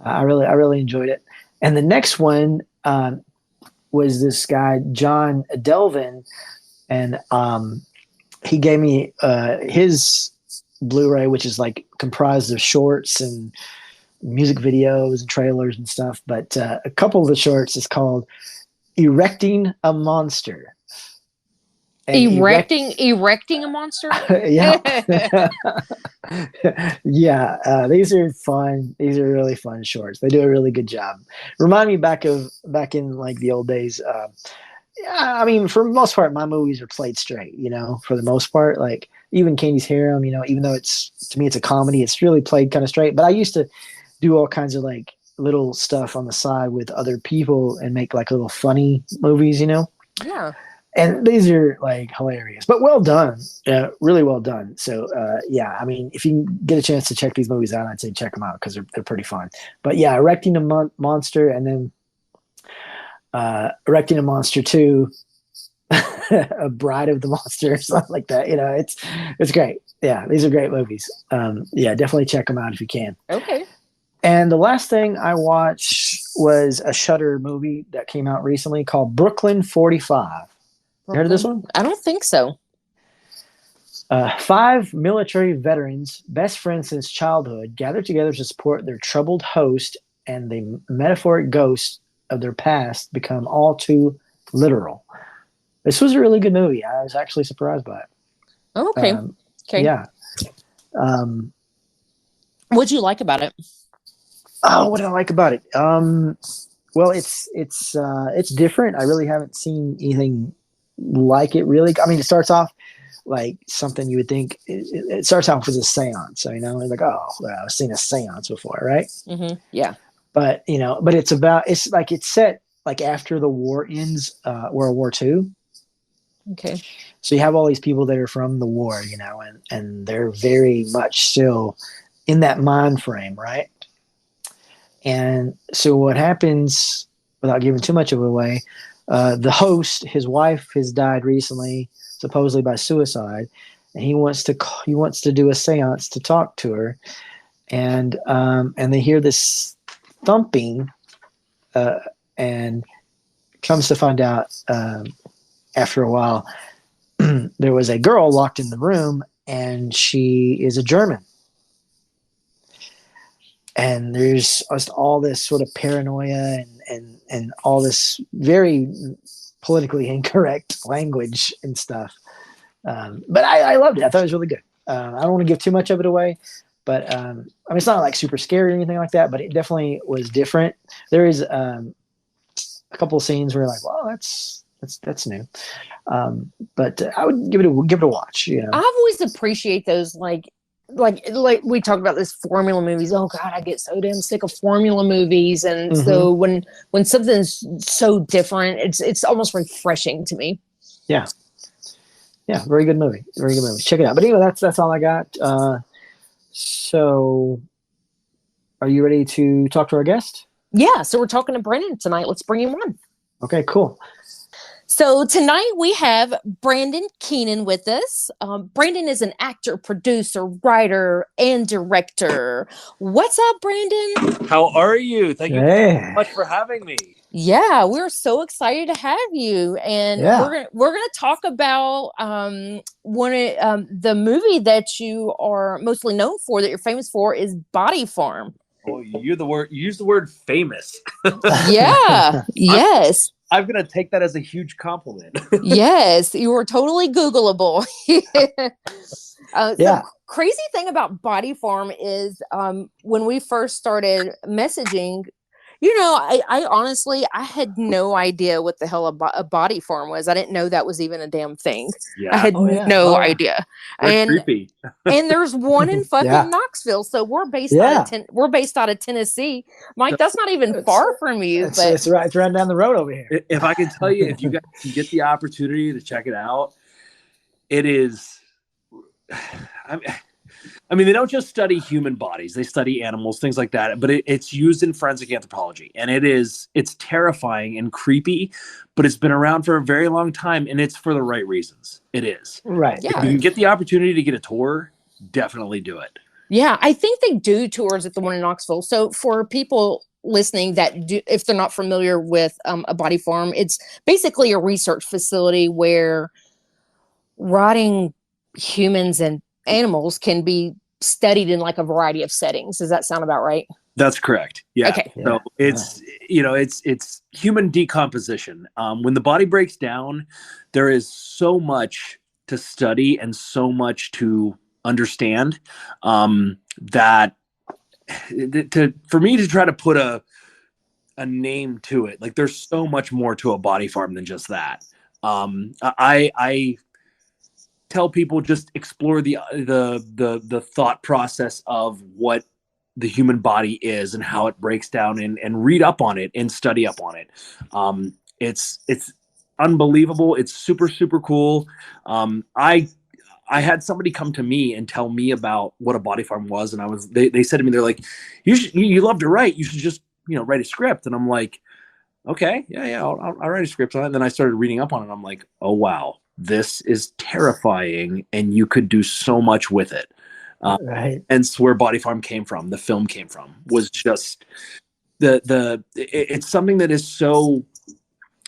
I really enjoyed it. And the next one was this guy John Delvin, and he gave me his Blu-ray, which is like comprised of shorts and music videos and trailers and stuff. But a couple of the shorts is called Erecting a Monster. And erecting a monster? Yeah. Yeah. These are fun. These are really fun shorts. They do a really good job. Remind me back in like the old days. I mean, for the most part, my movies are played straight, for the most part. Like even Candy's Harem, even though to me it's a comedy, it's really played kind of straight. But I used to do all kinds of like little stuff on the side with other people and make like little funny movies, Yeah. And these are like hilarious, but well done. Really well done. So yeah, I mean, if you can get a chance to check these movies out, I'd say check them out because they're pretty fun. But yeah, Erecting a Monster, and then Erecting a Monster 2, A Bride of the Monster, or something like that. It's great. Yeah, these are great movies. Yeah, definitely check them out if you can. Okay. And the last thing I watched was a Shudder movie that came out recently called Brooklyn 45. You heard of this one? I don't think so. 5 military veterans, best friends since childhood, gather together to support their troubled host, and the metaphoric ghosts of their past become all too literal. This was a really good movie. I was actually surprised by it. Oh, okay. Okay. Yeah. What'd you like about it? Oh, what did I like about it? Well, it's different. I really haven't seen anything like it. Really, I mean, it starts off like something you would think. It starts off with a seance, so it's like, oh, well, I've seen a seance before, right? Mm-hmm. Yeah. But it's set like after the war ends, World War II. Okay. So you have all these people that are from the war, and they're very much still in that mind frame, right? And so what happens, without giving too much of it away, the host, his wife has died recently, supposedly by suicide, and he wants to do a seance to talk to her, and they hear this thumping, and comes to find out after a while there was a girl locked in the room, and she is a German. And there's just all this sort of paranoia and all this very politically incorrect language and stuff. But I loved it. I thought it was really good. I don't want to give too much of it away, but I mean, it's not like super scary or anything like that, but it definitely was different. There is a couple of scenes where you're like, well, that's new. But I would give it a watch. I've always appreciate those like we talked about this formula movies. Oh God, I get so damn sick of formula movies. And so when something's so different, it's almost refreshing to me. Yeah. Yeah. Very good movie. Very good movie. Check it out. But anyway, that's all I got. So are you ready to talk to our guest? Yeah. So we're talking to Brendan tonight. Let's bring him on. Okay, cool. So tonight we have Brandon Keenan with us. Brandon is an actor, producer, writer, and director. What's up, Brandon? How are you? Thank you Hey. so much for having me. Yeah, we're so excited to have you, and Yeah. we're gonna talk about the movie that you are mostly known for, that you're famous for, is Body Farm. Oh, you use the word famous. Yeah. Yes. I'm gonna take that as a huge compliment. Yes, you were totally Googleable. Yeah. The crazy thing about Body Farm is when we first started messaging, I honestly, I had no idea what the hell a body farm was. I didn't know that was even a damn thing. Yeah. I had no idea. They're And creepy. and there's one in fucking Yeah. Knoxville. So we're based Yeah. out of Tennessee. Mike, that's not even far from you. It's right down the road over here. If I can tell you, if you guys can get the opportunity to check it out, it is. I mean, they don't just study human bodies; they study animals, things like that. But it's used in forensic anthropology, and it's terrifying and creepy. But it's been around for a very long time, and it's for the right reasons. It is. Right. Yeah. If you can get the opportunity to get a tour, definitely do it. Yeah, I think they do tours at the one in Knoxville. So for people listening that do, if they're not familiar with a body farm, it's basically a research facility where rotting humans and animals can be studied in like a variety of settings. Does that sound about right? That's correct. Yeah. Okay. So it's it's human decomposition. When the body breaks down, there is so much to study and so much to understand that for me to try to put a name to it, like there's so much more to a body farm than just that. I tell people just explore the thought process of what the human body is and how it breaks down, and read up on it and study up on it. It's unbelievable. It's super, super cool. I had somebody come to me and tell me about what a body farm was. And they said to me, they're like, you love to write. You should just, write a script. And I'm like, okay, yeah, I'll write a script on it. And then I started reading up on it. I'm like, oh, wow, this is terrifying. And you could do so much with it. Right. And it's where Body Farm came from. The film came from, was just it's something that is so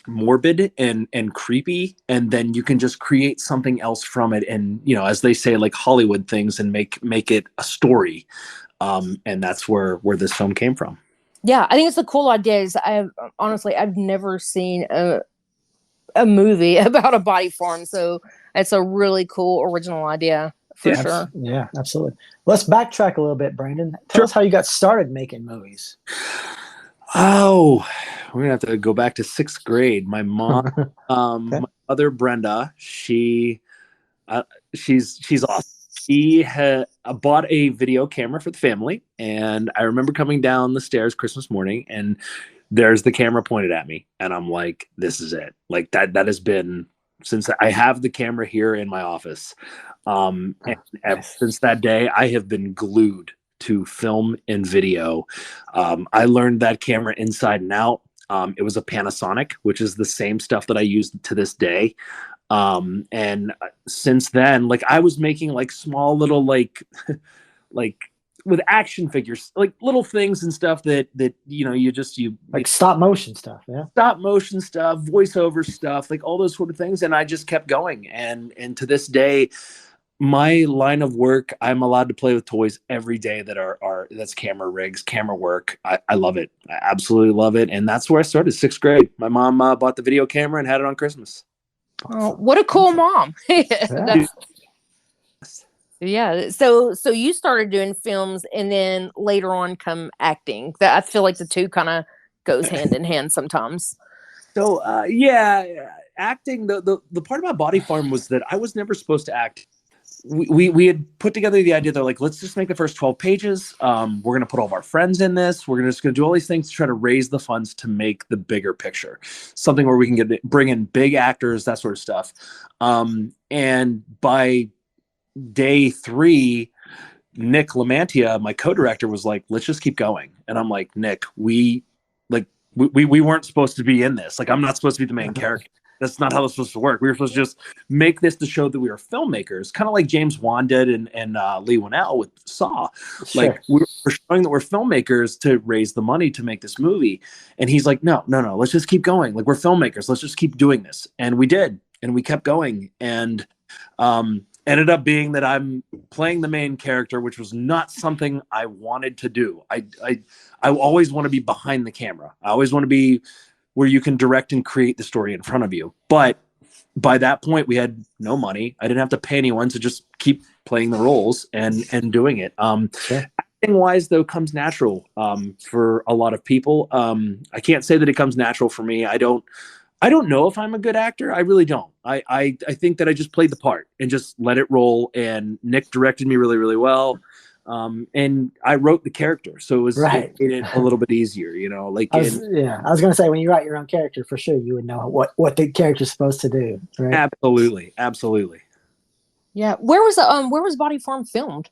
morbid and creepy, and then you can just create something else from it, and as they say, like Hollywood things, and make it a story, and that's where this film came from. Yeah, I think it's a cool idea. I've never seen a movie about a body farm, so it's a really cool original idea for sure. Yeah, absolutely. Let's backtrack a little bit, Brandon. Tell us how you got started making movies. Oh, we're gonna have to go back to 6th grade. My mom, Okay. my mother Brenda, she's awesome. She had bought a video camera for the family, and I remember coming down the stairs Christmas morning, and there's the camera pointed at me, and I'm like, "This is it!" Like that has been since I have the camera here in my office, and since that day, I have been glued to film and video. I learned that camera inside and out. It was a Panasonic, which is the same stuff that I use to this day. And since then, like I was making like small little like with action figures, like little things and stuff that you like stop motion stuff. Yeah. Stop motion stuff, voiceover stuff, like all those sort of things. And I just kept going. And to this day, my line of work, I'm allowed to play with toys every day that's camera rigs, camera work. I love it. I absolutely love it. And that's where I started, 6th grade. My mom bought the video camera and had it on Christmas. Oh, what a cool mom. Yeah. So you started doing films, and then later on come acting. That I feel like the two kind of goes hand in hand sometimes. So acting, the part about Body Farm was that I was never supposed to act. We had put together the idea that, like, let's just make the first 12 pages. We're going to put all of our friends in this. We're just going to do all these things to try to raise the funds to make the bigger picture, something where we can bring in big actors, that sort of stuff. And by day 3, Nick Lamantia, my co-director, was like, let's just keep going. And I'm like, Nick, we weren't supposed to be in this. Like, I'm not supposed to be the main character. That's not how it's supposed to work. We were supposed to just make this to show that we were filmmakers, kind of like James Wan did and Lee Winnell with Saw. Sure. Like we're showing that we're filmmakers to raise the money to make this movie. And he's like, no, let's just keep going. Like we're filmmakers. Let's just keep doing this. And we did. And we kept going. And ended up being that I'm playing the main character, which was not something I wanted to do. I always want to be behind the camera. I always want to be where you can direct and create the story in front of you. But by that point, we had no money. I didn't have to pay anyone to just keep playing the roles and doing it. Sure. Acting wise, though, comes natural for a lot of people. I can't say that it comes natural for me. I don't know if I'm a good actor. I really don't. I think that I just played the part and just let it roll. And Nick directed me really, really well. And I wrote the character, so it was Right. it made it a little bit easier, you know. Like I was going to say, when you write your own character, for sure you would know what the character's supposed to do. Right? Absolutely. Yeah. Where was Body Farm filmed?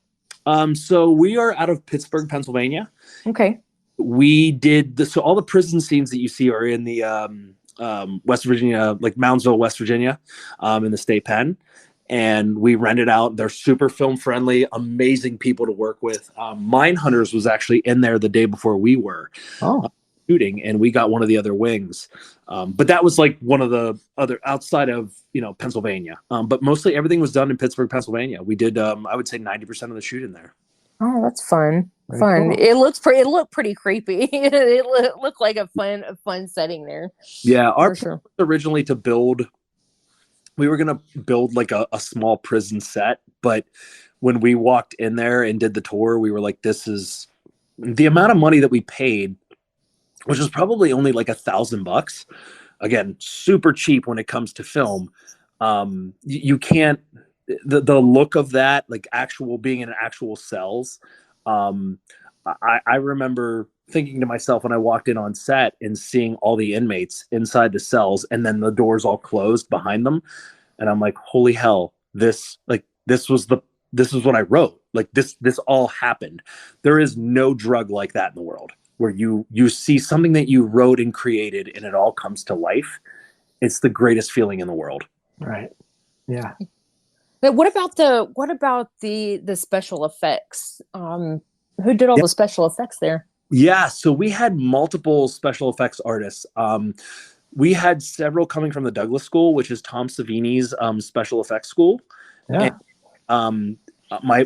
So we are out of Pittsburgh, Pennsylvania. Okay. We did so all the prison scenes that you see are in the West Virginia, like Moundsville, West Virginia, in the state pen. And we rented out. They're super film friendly, amazing people to work with. Minehunters was actually in there the day before we were shooting, and we got one of the other wings. But that was like one of the other outside of Pennsylvania. But mostly everything was done in Pittsburgh, Pennsylvania. We did I would say 90% of the shoot in there. Oh, that's fun. Very cool. It looked pretty creepy. It looked like a fun setting there. Yeah, our For sure. plan was originally to build. We were going to build like a small prison set, but when we walked in there and did the tour, we were like, this is the amount of money that we paid, which was probably only like $1,000. Again, super cheap when it comes to film. You can't, the look of that, like actual being in actual cells. I remember thinking to myself when I walked in on set and seeing all the inmates inside the cells and then the doors all closed behind them. And I'm like, holy hell, this is what I wrote. Like this all happened. There is no drug like that in the world where you see something that you wrote and created and it all comes to life. It's the greatest feeling in the world. Right. Yeah. But what about the special effects? Who did all the special effects there? Yeah, so we had multiple special effects artists. We had several coming from the Douglas School, which is Tom Savini's special effects school. Yeah. And, my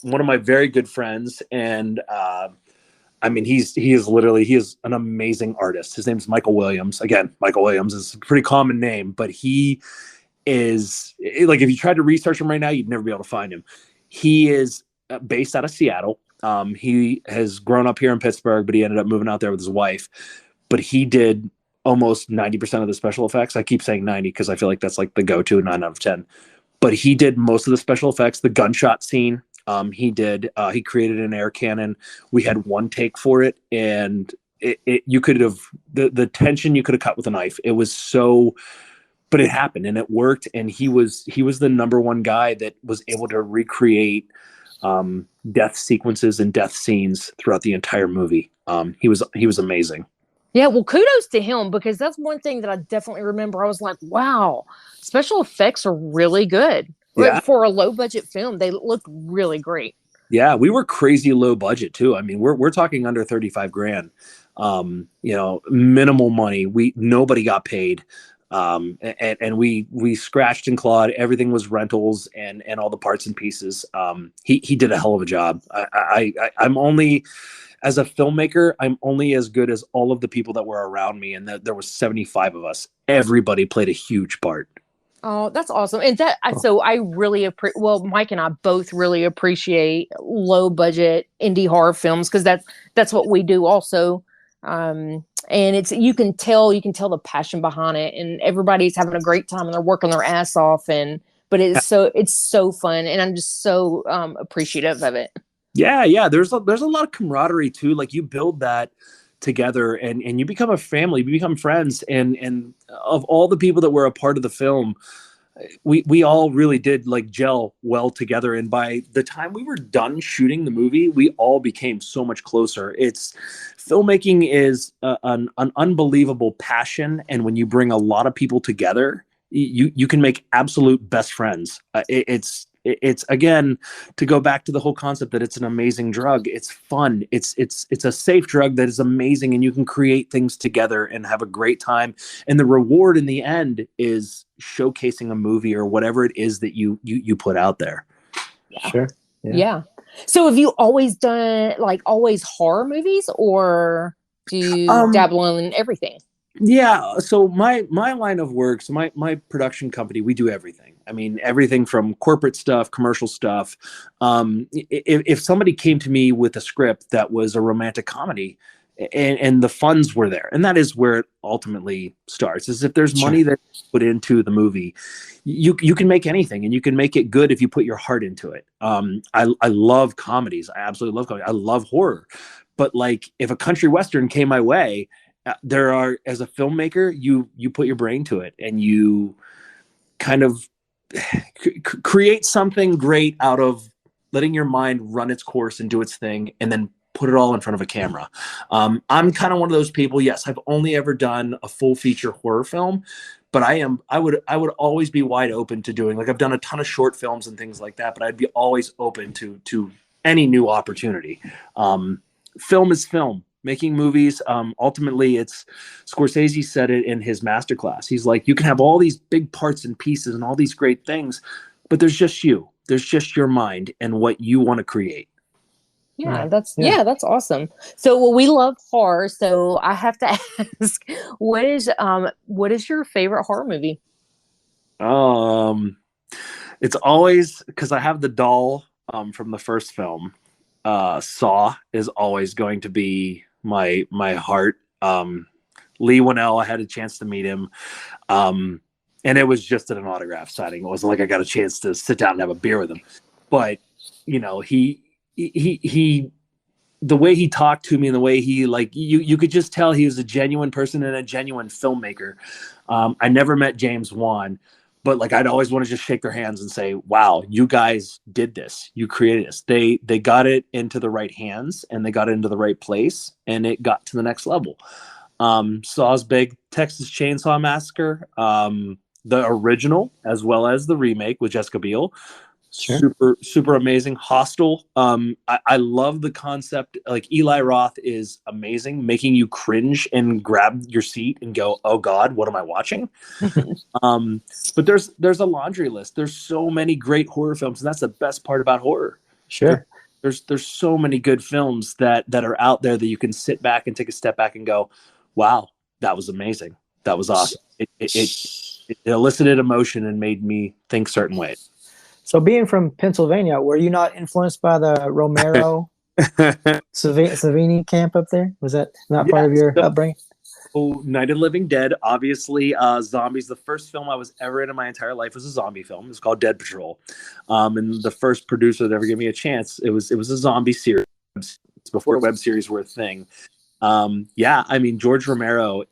one of my very good friends, and I mean he is an amazing artist. His name's Michael Williams. Again, Michael Williams is a pretty common name, but he is like if you tried to research him right now, you'd never be able to find him. He is based out of Seattle. He has grown up here in Pittsburgh, but he ended up moving out there with his wife. But he did almost 90% of the special effects. I keep saying 90 because I feel like that's like the go-to 9 out of 10. But he did most of the special effects. The gunshot scene, he created an air cannon. We had one take for it, and you could have the tension you could have cut with a knife. It was so. But it happened and it worked. And he was the number one guy that was able to recreate death sequences and death scenes throughout the entire movie. He was amazing. Yeah, well, kudos to him, because that's one thing that I definitely remember. I was like, wow, special effects are really good. Yeah. For a low budget film, they looked really great. Yeah, we were crazy low budget too. I mean, we're talking under 35 grand. Minimal money. Nobody got paid. And we scratched and clawed. Everything was rentals and all the parts and pieces. He did a hell of a job. I'm only, as a filmmaker, I'm only as good as all of the people that were around me, and that there was 75 of us. Everybody played a huge part. Oh, that's awesome. And so I really appreciate, Mike and I both really appreciate low budget indie horror films, because that's what we do also. And you can tell the passion behind it, and everybody's having a great time and they're working their ass off. But it's so fun, and I'm just so appreciative of it. Yeah. There's a lot of camaraderie too. Like you build that together, and you become a family, you become friends. And of all the people that were a part of the film, we all really did like gel well together, and by the time we were done shooting the movie, we all became so much closer. It's filmmaking is an unbelievable passion, and when you bring a lot of people together, you can make absolute best friends. It's again, to go back to the whole concept that it's an amazing drug. It's fun. It's a safe drug that is amazing, and you can create things together and have a great time. And the reward in the end is showcasing a movie or whatever it is that you put out there. Sure. Yeah. So have you always done like always horror movies, or do you dabble in everything? Yeah. So my line of work, so my production company, we do everything. I mean, everything from corporate stuff, commercial stuff. If somebody came to me with a script that was a romantic comedy, and the funds were there, and that is where it ultimately starts, is if there's money that's put into the movie, you can make anything, and you can make it good if you put your heart into it. I love comedies. I absolutely love comedy. I love horror. But like, if a country western came my way, there are, as a filmmaker, you put your brain to it, and you kind of create something great out of letting your mind run its course and do its thing, and then put it all in front of a camera. I'm kind of one of those people. Yes, I've only ever done a full feature horror film, but I would always be wide open to doing, like, I've done a ton of short films and things like that, but I'd be always open to any new opportunity. Film is film. Making movies, ultimately, it's Scorsese said it in his masterclass. He's like, you can have all these big parts and pieces and all these great things, but there's just you. There's just your mind and what you want to create. Yeah, that's awesome. So, well, we love horror, so I have to ask, what is your favorite horror movie? It's always, because I have the doll from the first film. Saw is always going to be my heart. Lee Winnell, I had a chance to meet him, and it was just at an autograph signing. It wasn't like I got a chance to sit down and have a beer with him, but you know, he the way he talked to me and the way he, like, you could just tell he was a genuine person and a genuine filmmaker. I never met James Wan, but like, I'd always want to just shake their hands and say, wow, you guys did this. You created this. They got it into the right hands, and they got it into the right place, and it got to the next level. Saw's big. Texas Chainsaw Massacre, the original as well as the remake with Jessica Biel. Sure. Super amazing. Hostel. I love the concept. Like, Eli Roth is amazing, making you cringe and grab your seat and go, oh God, what am I watching? But there's a laundry list. There's so many great horror films, and that's the best part about horror. Sure. There's so many good films that are out there that you can sit back and take a step back and go, wow, that was amazing. That was awesome. It elicited emotion and made me think certain ways. So, being from Pennsylvania, were you not influenced by the Romero Savini camp up there? Was that not part of your upbringing? Oh, Night of the Living Dead, obviously. Zombies. The first film I was ever in my entire life was a zombie film. It was called Dead Patrol, and the first producer that ever gave me a chance, it was a zombie series. It's before web series were a thing. I mean, George Romero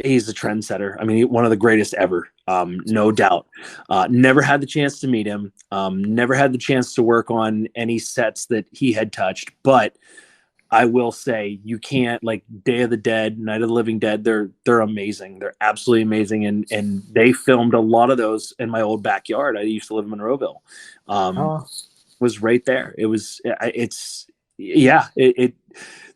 he's a trendsetter. I mean, one of the greatest ever, no doubt. Never had the chance to meet him. Never had the chance to work on any sets that he had touched. But I will say, you can't, like, Day of the Dead, Night of the Living Dead. They're amazing. They're absolutely amazing. And they filmed a lot of those in my old backyard. I used to live in Monroeville. Was right there.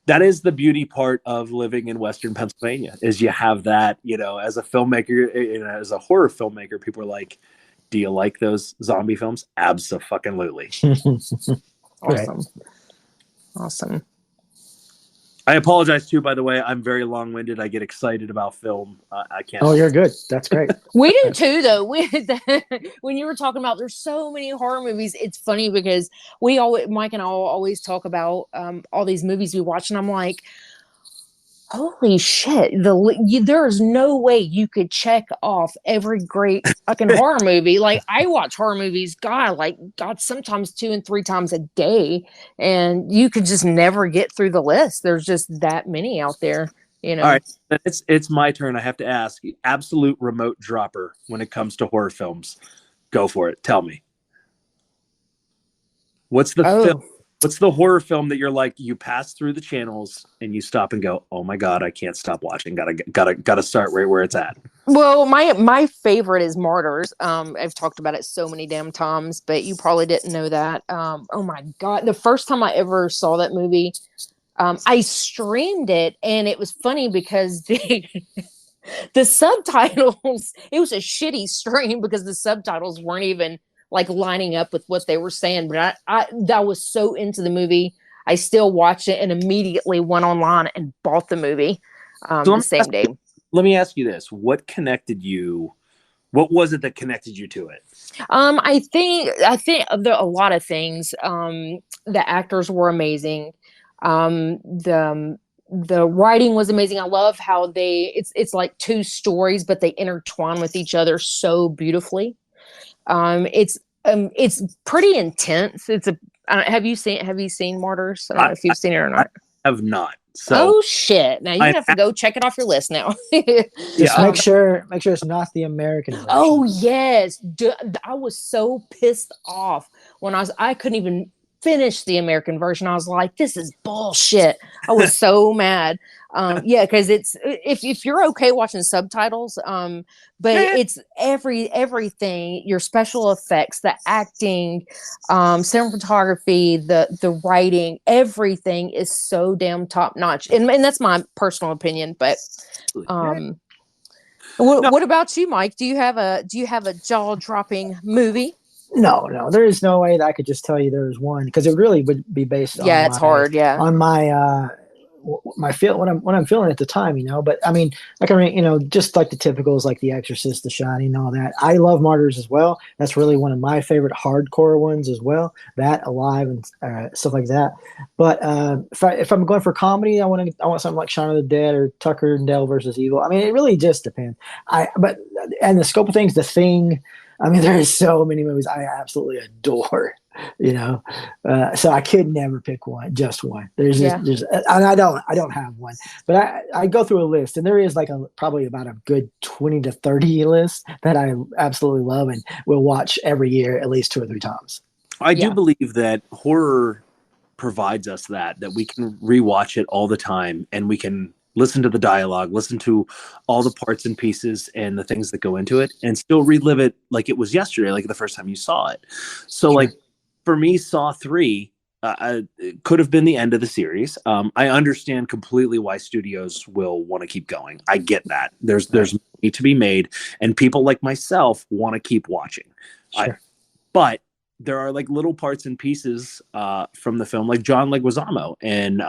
That is the beauty part of living in Western Pennsylvania, is you have that, as a filmmaker, as a horror filmmaker, people are like, do you like those zombie films? Abso-fucking-lutely. Awesome. I apologize too, by the way. I'm very long-winded. I get excited about film. I can't. Oh, you're good. That's great. We do too, though. When you were talking about, there's so many horror movies. It's funny because Mike and I always talk about all these movies we watch, and I'm like, holy shit! There is no way you could check off every great fucking horror movie. Like, I watch horror movies, God, sometimes 2 and 3 times a day, and you could just never get through the list. There's just that many out there. You know. All right, it's my turn. I have to ask. Absolute remote dropper when it comes to horror films. Go for it. Tell me. What's the film? What's the horror film that you're like you pass through the channels and you stop and go, "Oh my god, I can't stop watching. Gotta start right where it's at." Well, my favorite is Martyrs. I've talked about it so many damn times, but you probably didn't know that. Oh my god, the first time I ever saw that movie, I streamed it, and it was funny because the subtitles. It was a shitty stream because the subtitles weren't even like lining up with what they were saying. But I was so into the movie, I still watched it and immediately went online and bought the movie the same day. Let me ask you this: what connected you? What was it that connected you to it? I think there are a lot of things. The actors were amazing. The writing was amazing. I love how it's like two stories, but they intertwine with each other so beautifully. It's pretty intense. Have you seen Martyrs? I don't know if you've seen it or not. I have not. So oh shit! Now you have to go check it off your list now. Just make sure it's not the American version. Oh yes, I was so pissed off when I couldn't even finish the American version. I was like, this is bullshit. I was so mad. Yeah, because it's if you're okay watching subtitles, but it's everything, your special effects, the acting, cinematography, the writing, everything is so damn top notch. And that's my personal opinion, but what about you, Mike? Do you have a jaw-dropping movie? No, there is no way that I could just tell you there was one, because it really would be based on it's hard, on my feel what I'm feeling at the time, But I mean, I can just like the typicals, like The Exorcist, The Shining, all that. I love Martyrs as well. That's really one of my favorite hardcore ones as well. That, Alive, and stuff like that. But if I'm going for comedy, I want something like Shaun of the Dead or Tucker and Dale versus Evil. I mean, it really just depends. And the scope of things, The Thing. I mean, there's so many movies I absolutely adore, so I could never pick one, just one. And I don't have one, but I go through a list, and there is like probably about a good 20 to 30 list that I absolutely love and will watch every year at least 2 or 3 times. I do believe that horror provides us that we can rewatch it all the time, and we can listen to the dialogue, listen to all the parts and pieces and the things that go into it, and still relive it like it was yesterday, like the first time you saw it. So like for me, Saw 3 it could have been the end of the series. I understand completely why studios will want to keep going. I get that. There's money to be made, and people like myself want to keep watching. Sure. But there are like little parts and pieces from the film, like John Leguizamo, and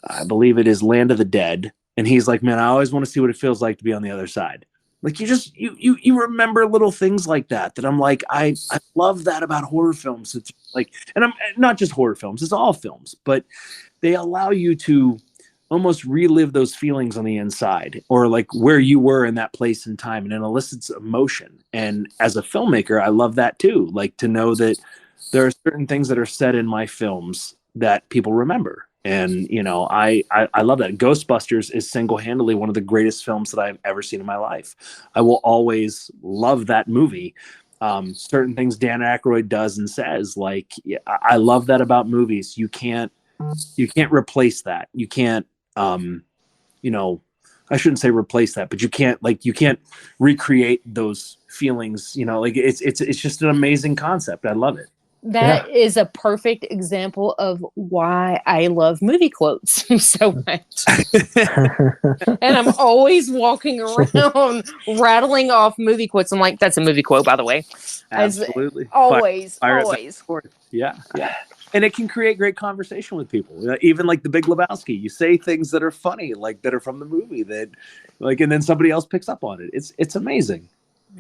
I believe it is Land of the Dead. And he's like, man, I always want to see what it feels like to be on the other side. Like you remember little things like that I'm like, I love that about horror films. It's like, and I'm not just horror films, it's all films, but they allow you to almost relive those feelings on the inside, or like where you were in that place and time, and it elicits emotion. And as a filmmaker, I love that too. Like to know that there are certain things that are said in my films that people remember. And, I love that. Ghostbusters is single-handedly one of the greatest films that I've ever seen in my life. I will always love that movie. Certain things Dan Aykroyd does and says, like, I love that about movies. You can't replace that. You can't, I shouldn't say replace that, but you can't recreate those feelings. Like it's just an amazing concept. I love it. That is a perfect example of why I love movie quotes so much. And I'm always walking around rattling off movie quotes. I'm like, that's a movie quote, by the way. Absolutely. Always. Yeah. And it can create great conversation with people. Even like The Big Lebowski, you say things that are funny, like that are from the movie, that like, and then somebody else picks up on it. It's amazing.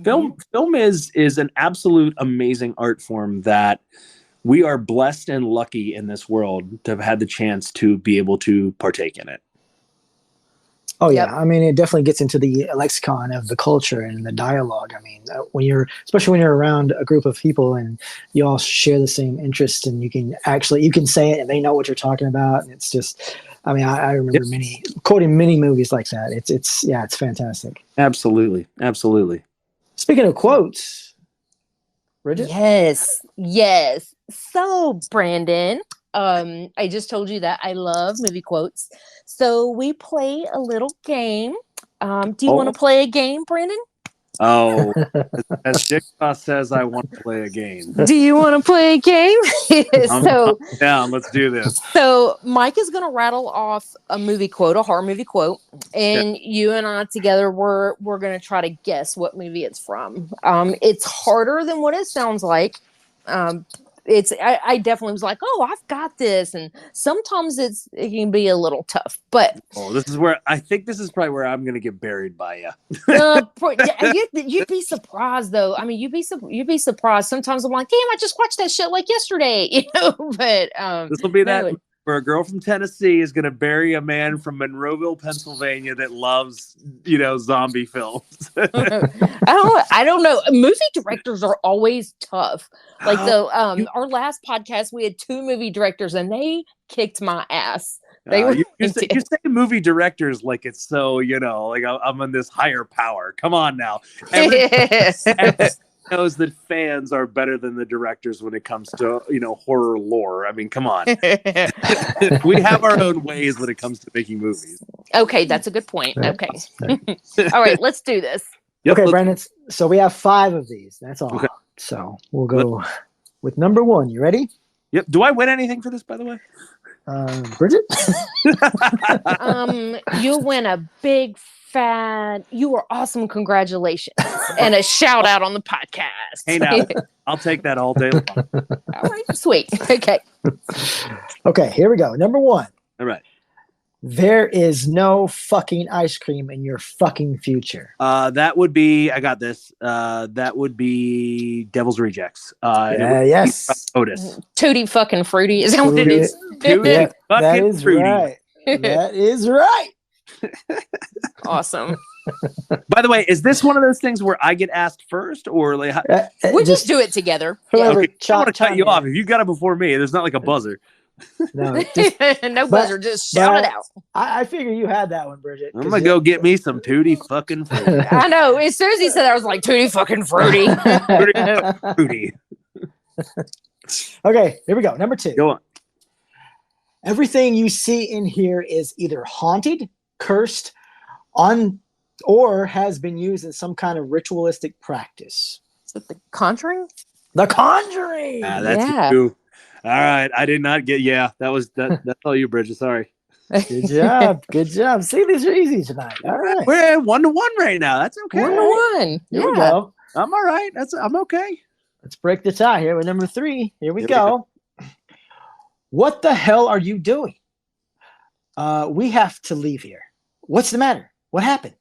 Film is an absolute amazing art form that we are blessed and lucky in this world to have had the chance to be able to partake in it. Oh yeah, I mean, it definitely gets into the lexicon of the culture and the dialogue. I mean, especially when you're around a group of people and you all share the same interests, and you can say it and they know what you're talking about, and it's just I mean, I remember quoting many movies like that. It's fantastic. Absolutely. Speaking of quotes, Bridget? Yes. So, Brandon, I just told you that I love movie quotes. So we play a little game. Do you want to play a game, Brandon? Oh, as Jigsaw says, I want to play a game. Do you want to play a game? I'm down. Let's do this. So Mike is going to rattle off a movie quote, a horror movie quote, and you and I together we're going to try to guess what movie it's from. It's harder than what it sounds like. I definitely was like, oh, I've got this, and sometimes it can be a little tough. But this is probably where I'm going to get buried by you. You'd be surprised, though. I mean, you'd be surprised. Sometimes I'm like, damn, I just watched that shit like yesterday, you know. But this will be that where a girl from Tennessee is going to bury a man from Monroeville, Pennsylvania that loves, zombie films. I don't know. Movie directors are always tough. Like our last podcast, we had 2 movie directors and they kicked my ass. You say movie directors like it's so, like I'm in this higher power. Come on now. Everybody knows that fans are better than the directors when it comes to horror lore. I mean, come on. We have our own ways when it comes to making movies. Okay, that's a good point. Okay. All right, let's do this. Yep, okay, Brandon. So we have 5 of these. That's all. Okay. So we'll go with number 1. You ready? Yep. Do I win anything for this, by the way? Bridget? You win a big fat, you were awesome, congratulations, and a shout out on the podcast. Hey, now, I'll take that all day long. All right, sweet. Okay. Okay, here we go. Number 1. All right. There is no fucking ice cream in your fucking future. That would be, I got this. That would be Devil's Rejects. Yes. Otis. Tutti fucking fruity. Is that what it is? Yeah, that is fruity. Right. That is right. Awesome. By the way, is this one of those things where I get asked first, or like we just do it together? Whoever okay, I want to cut you off. If you got it before me, there's not like a buzzer. No, buzzer. Just shout it out. I figure you had that one, Bridget. I'm gonna go get me some Tutti fucking fruity. I know. As soon as he said that, I was like, Tutti fucking fruity. Fruity. Okay, here we go. Number 2. Go on. Everything you see in here is either haunted, cursed, or has been used in some kind of ritualistic practice. Is it The Conjuring? The Conjuring. That's you. All right, I did not get. Yeah, that's all you, Bridget. Sorry. Good job. Good job. See, these are easy tonight. All right, we're at 1-1 right now. That's okay. 1-1. Here we go. I'm all right. I'm okay. Let's break the tie here with number 3. Here we go. What the hell are you doing? We have to leave here. What's the matter? What happened?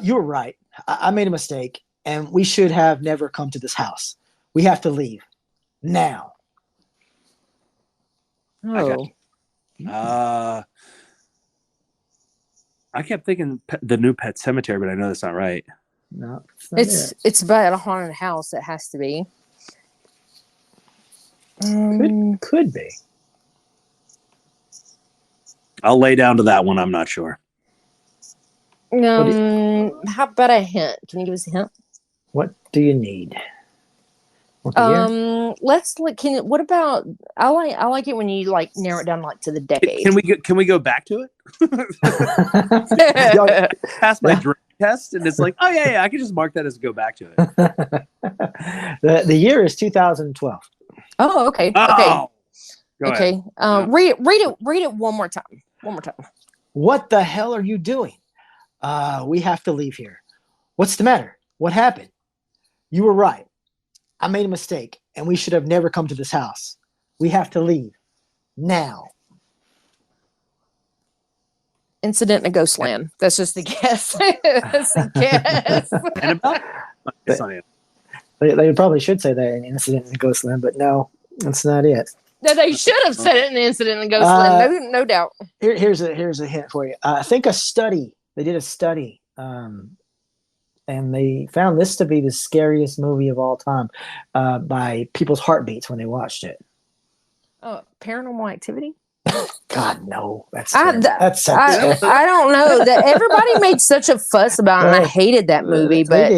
You were right. I made a mistake, and we should have never come to this house. We have to leave now. Oh. I kept thinking the new Pet Cemetery, but I know that's not right. No, it's about a haunted house. It has to be. Could be. I'll lay down to that one. I'm not sure. How about a hint? Can you give us a hint? What do you need? Let's look. What about? I like it when you like narrow it down like to the decade. Can we go back to it? Pass my drug test, and it's like, oh yeah, I can just mark that as go back to it. The year is 2012. Oh, okay. Oh, okay. Read it one more time. What the hell are you doing? We have to leave here. What's the matter? What happened? You were right. I made a mistake, and we should have never come to this house. We have to leave now. Incident in Ghostland. That's just a guess. That's a guess. They probably should say that in Incident in Ghostland, but no, that's not it. No, they should have said it in Incident in Ghostland. No doubt. Here's a hint for you. I think they did a study, and they found this to be the scariest movie of all time by people's heartbeats when they watched it. Oh, Paranormal Activity? God, no. That's I, terrible. th- That's I don't know that everybody made such a fuss about it, and I hated that movie. But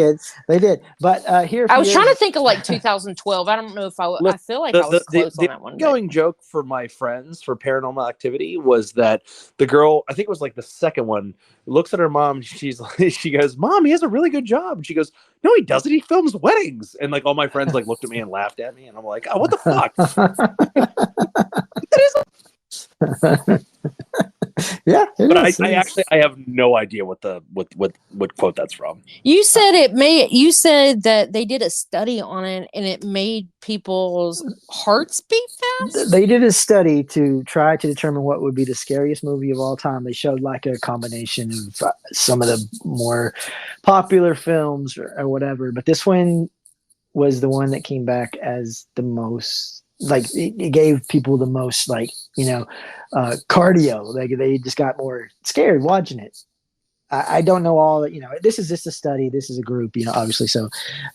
they did. But here I was trying to think of like 2012. I don't know if I. Look, I feel like I was close on that one. The going joke for my friends for Paranormal Activity was that the girl, I think it was like the second one, looks at her mom. She's like, she goes, "Mom, he has a really good job." And she goes, "No, he doesn't. He films weddings." And like all my friends like looked at me and laughed at me, and I'm like, "Oh, what the fuck?" Yeah, but I have no idea what quote that's from. You said you said that they did a study on it and it made people's hearts beat fast. They did a study to try to determine what would be the scariest movie of all time. They showed like a combination of some of the more popular films or whatever, but this one was the one that came back as the most, like it gave people the most, like, cardio. Like they just got more scared watching it. I don't know all that, this is just a study. This is a group, obviously. So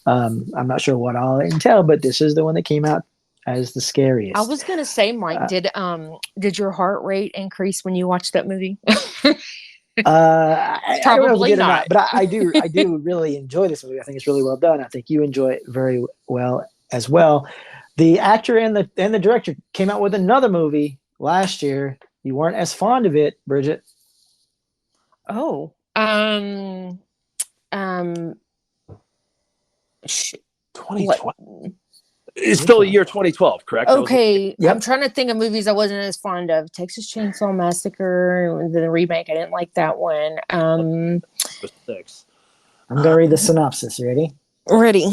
I'm not sure what all it entail, but this is the one that came out as the scariest. I was going to say, Mike, did your heart rate increase when you watched that movie? Probably not. But I do really enjoy this movie. I think it's really well done. I think you enjoy it very well as well. The actor and the director came out with another movie last year. You weren't as fond of it, Bridget. Oh, 2012. It's still a year 2012, correct? Okay, yep. I'm trying to think of movies I wasn't as fond of. Texas Chainsaw Massacre, the remake. I didn't like that one. I'm gonna read the synopsis. You ready? Ready.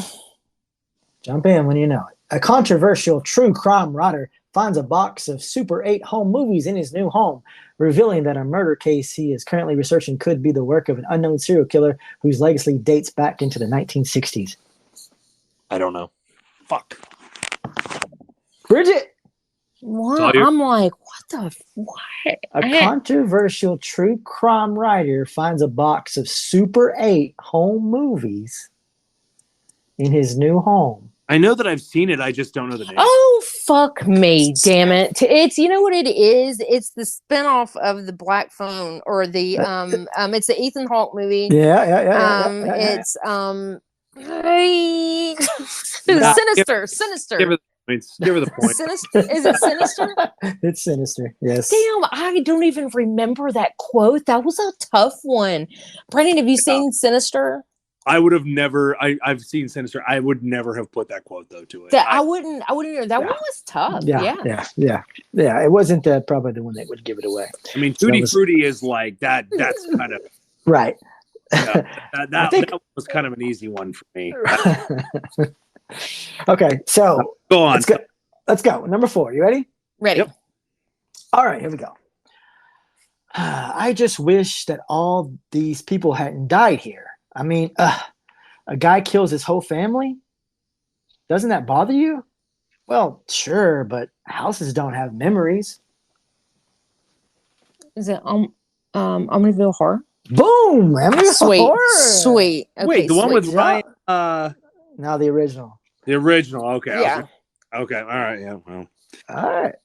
Jump in when you know it. A controversial true crime writer finds a box of Super 8 home movies in his new home, revealing that a murder case he is currently researching could be the work of an unknown serial killer whose legacy dates back into the 1960s. I don't know. Fuck. Bridget! What? I'm like, what? A controversial true crime writer finds a box of Super 8 home movies in his new home. I know that I've seen it. I just don't know the name. Oh, fuck me, damn it. It's, you know what it is? It's the spinoff of the Black Phone, or the, it's the Ethan Hawke movie. Yeah. It's, Sinister. Give her the point. Is it Sinister? It's Sinister, yes. Damn, I don't even remember that quote. That was a tough one. Brandon, have you seen Sinister? I would have never. I've seen Sinister. I would never have put that quote though to it. I wouldn't. That one was tough. Yeah. It wasn't probably the one that would give it away. I mean, Tutti Frutti is like that. That's kind of right. That was kind of an easy one for me. Okay, so go on. Let's go. Number 4. You ready? Ready. Yep. All right, here we go. I just wish that all these people hadn't died here. I mean, a guy kills his whole family? Doesn't that bother you? Well, sure, but houses don't have memories. Is it Amityville Horror? Boom! Sweet. Okay, wait, the one with Ryan. No, the original. The original. Okay. Yeah. Okay. All right. Yeah. Well. All right.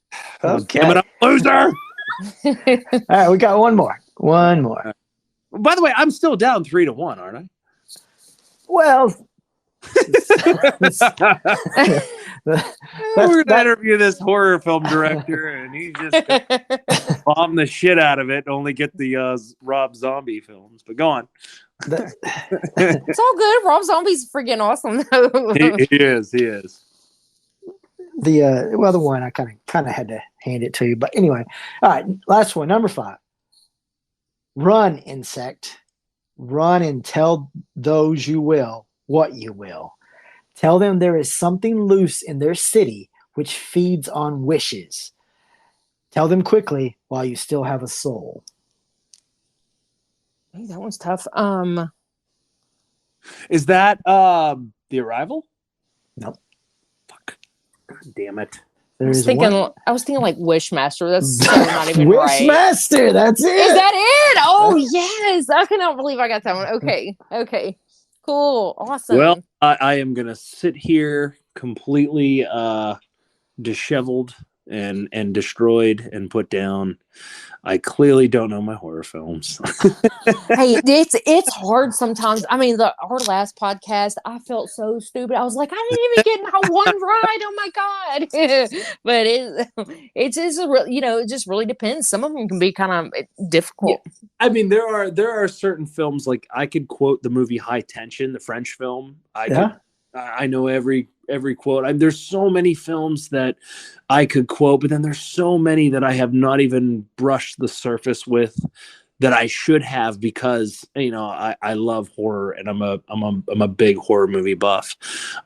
Okay. Damn it, I'm a loser. All right, we got one more. By the way, I'm still down 3-1, aren't I? Well, we're gonna interview this horror film director, and he just bombed the shit out of it. Only get the Rob Zombie films, but go on. It's all good. Rob Zombie's freaking awesome. He is. The one I kind of had to hand it to you, but anyway. All right, last one, number 5. Run, insect. Run and tell those you will what you will. Tell them there is something loose in their city which feeds on wishes. Tell them quickly while you still have a soul. Hey, that one's tough. Is that The Arrival? Nope. Fuck. God damn it. I was thinking like Wishmaster. That's so not even right. Wishmaster, that's it. Is that it? Oh yes. I cannot believe I got that one. Okay. Cool. Awesome. Well, I am gonna sit here completely disheveled and destroyed and put down. I clearly don't know my horror films. Hey, it's hard sometimes. I mean, our last podcast, I felt so stupid. I was like, I didn't even get my one right. Oh my god! But it's it just really depends. Some of them can be kind of difficult. Yeah. I mean, there are certain films, like I could quote the movie High Tension, the French film. I know every quote. There's so many films that I could quote, but then there's so many that I have not even brushed the surface with that I should have, because I love horror, and I'm a big horror movie buff.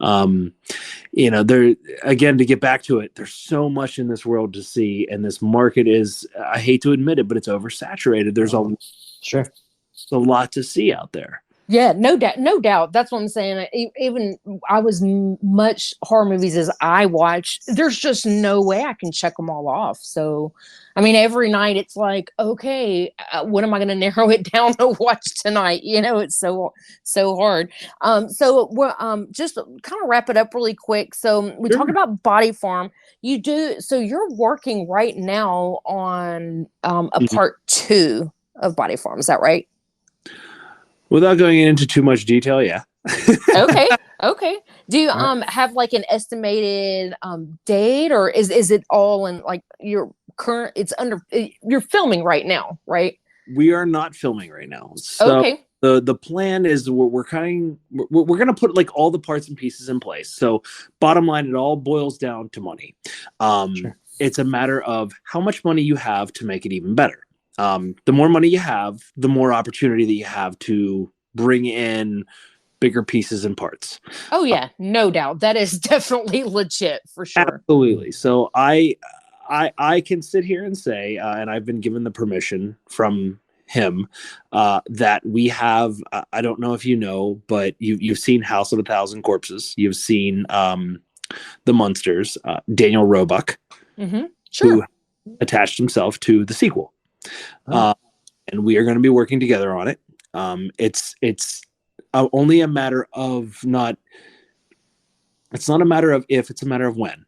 There again, to get back to it, there's so much in this world to see, and this market is, I hate to admit it, but it's oversaturated. There's a lot to see out there. Yeah, no doubt. That's what I'm saying. Even I was much horror movies as I watch. There's just no way I can check them all off. So, I mean, every night it's like, okay, what am I going to narrow it down to watch tonight? It's so hard. So we're just kind of wrap it up really quick. So we talked about Body Farm. So you're working right now on a part 2 of Body Farm. Is that right? Without going into too much detail, yeah. Okay. Do you have like an estimated date, or is it all in like your current? You're filming right now, right? We are not filming right now. So okay. The plan is we're going to put like all the parts and pieces in place. So bottom line, it all boils down to money. Sure. It's a matter of how much money you have to make it even better. The more money you have, the more opportunity that you have to bring in bigger pieces and parts. Oh yeah, no doubt. That is definitely legit for sure. Absolutely. So I can sit here and say, and I've been given the permission from him, that we have, I don't know if you know, but you've seen House of a Thousand Corpses. You've seen The Munsters, Daniel Roebuck, Sure. who attached himself to the sequel. And we are going to be working together on it. It's only a matter of it's not a matter of if, it's a matter of when.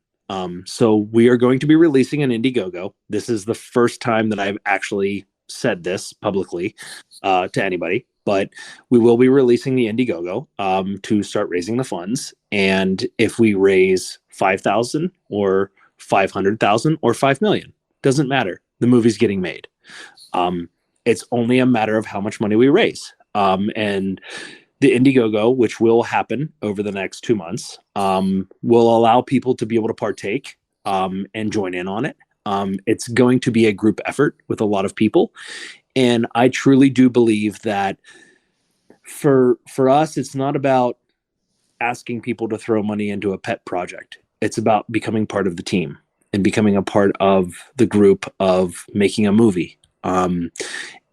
So we are going to be releasing an Indiegogo. This is the first time that I've actually said this publicly to anybody, but we will be releasing the Indiegogo to start raising the funds. And if we raise 5,000 or 500,000 or 5 million, doesn't matter. The movie's getting made. It's only a matter of how much money we raise. And the Indiegogo, which will happen over the next 2 months, will allow people to be able to partake and join in on it. It's going to be a group effort with a lot of people. And I truly do believe that for us, it's not about asking people to throw money into a pet project. It's about becoming part of the team and becoming a part of the group of making a movie. And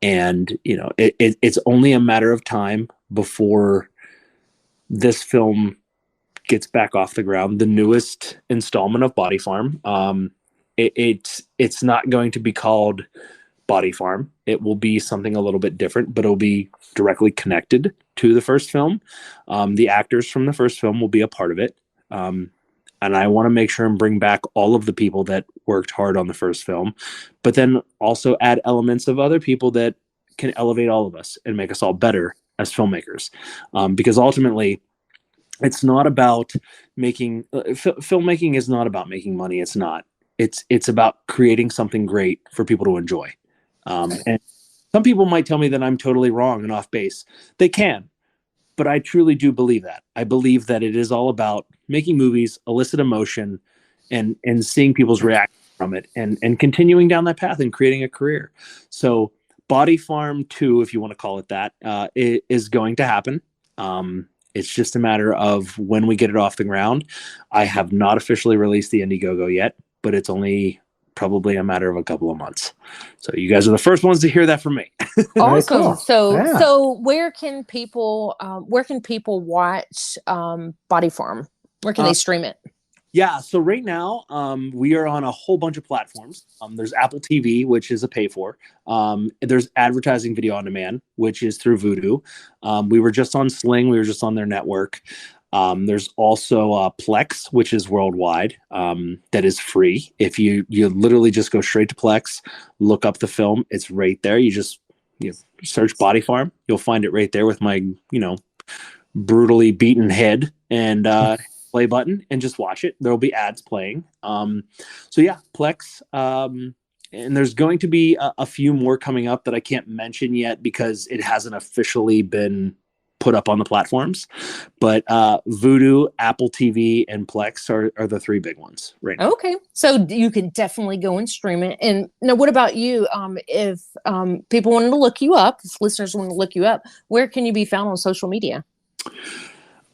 it's only a matter of time before this film gets back off the ground. The newest installment of Body Farm, it's not going to be called Body Farm. It will be something a little bit different, but it'll be directly connected to the first film. The actors from the first film will be a part of it. And I want to make sure and bring back all of the people that worked hard on the first film, but then also add elements of other people that can elevate all of us and make us all better as filmmakers. Because ultimately, it's not about making filmmaking is not about making money. It's not. It's about creating something great for people to enjoy. And some people might tell me that I'm totally wrong and off base. They can. But I truly do believe that. I believe that it is all about making movies, elicit emotion, and seeing people's reaction from it, and continuing down that path and creating a career. So Body Farm 2, if you want to call it that, is going to happen. It's just a matter of when we get it off the ground. I have not officially released the Indiegogo yet, but it's only probably a matter of a couple of months. So you guys are the first ones to hear that from me. Awesome. Cool. So where can people watch Body Farm? Where can they stream it? Yeah, so right now we are on a whole bunch of platforms. There's Apple TV, which is a pay for. There's advertising video on demand, which is through Vudu. We were just on Sling. We were just on their network. There's also Plex, which is worldwide, that is free. If you literally just go straight to Plex, look up the film, it's right there. You search Body Farm, you'll find it right there with my brutally beaten head and play button, and just watch it. There'll be ads playing. So yeah, Plex. And there's going to be a few more coming up that I can't mention yet because it hasn't officially been put up on the platforms. But Vudu, Apple TV, and Plex are the three big ones right now. Okay, so you can definitely go and stream it. And now, what about you? If people wanted to look you up, if listeners want to look you up, where can you be found on social media?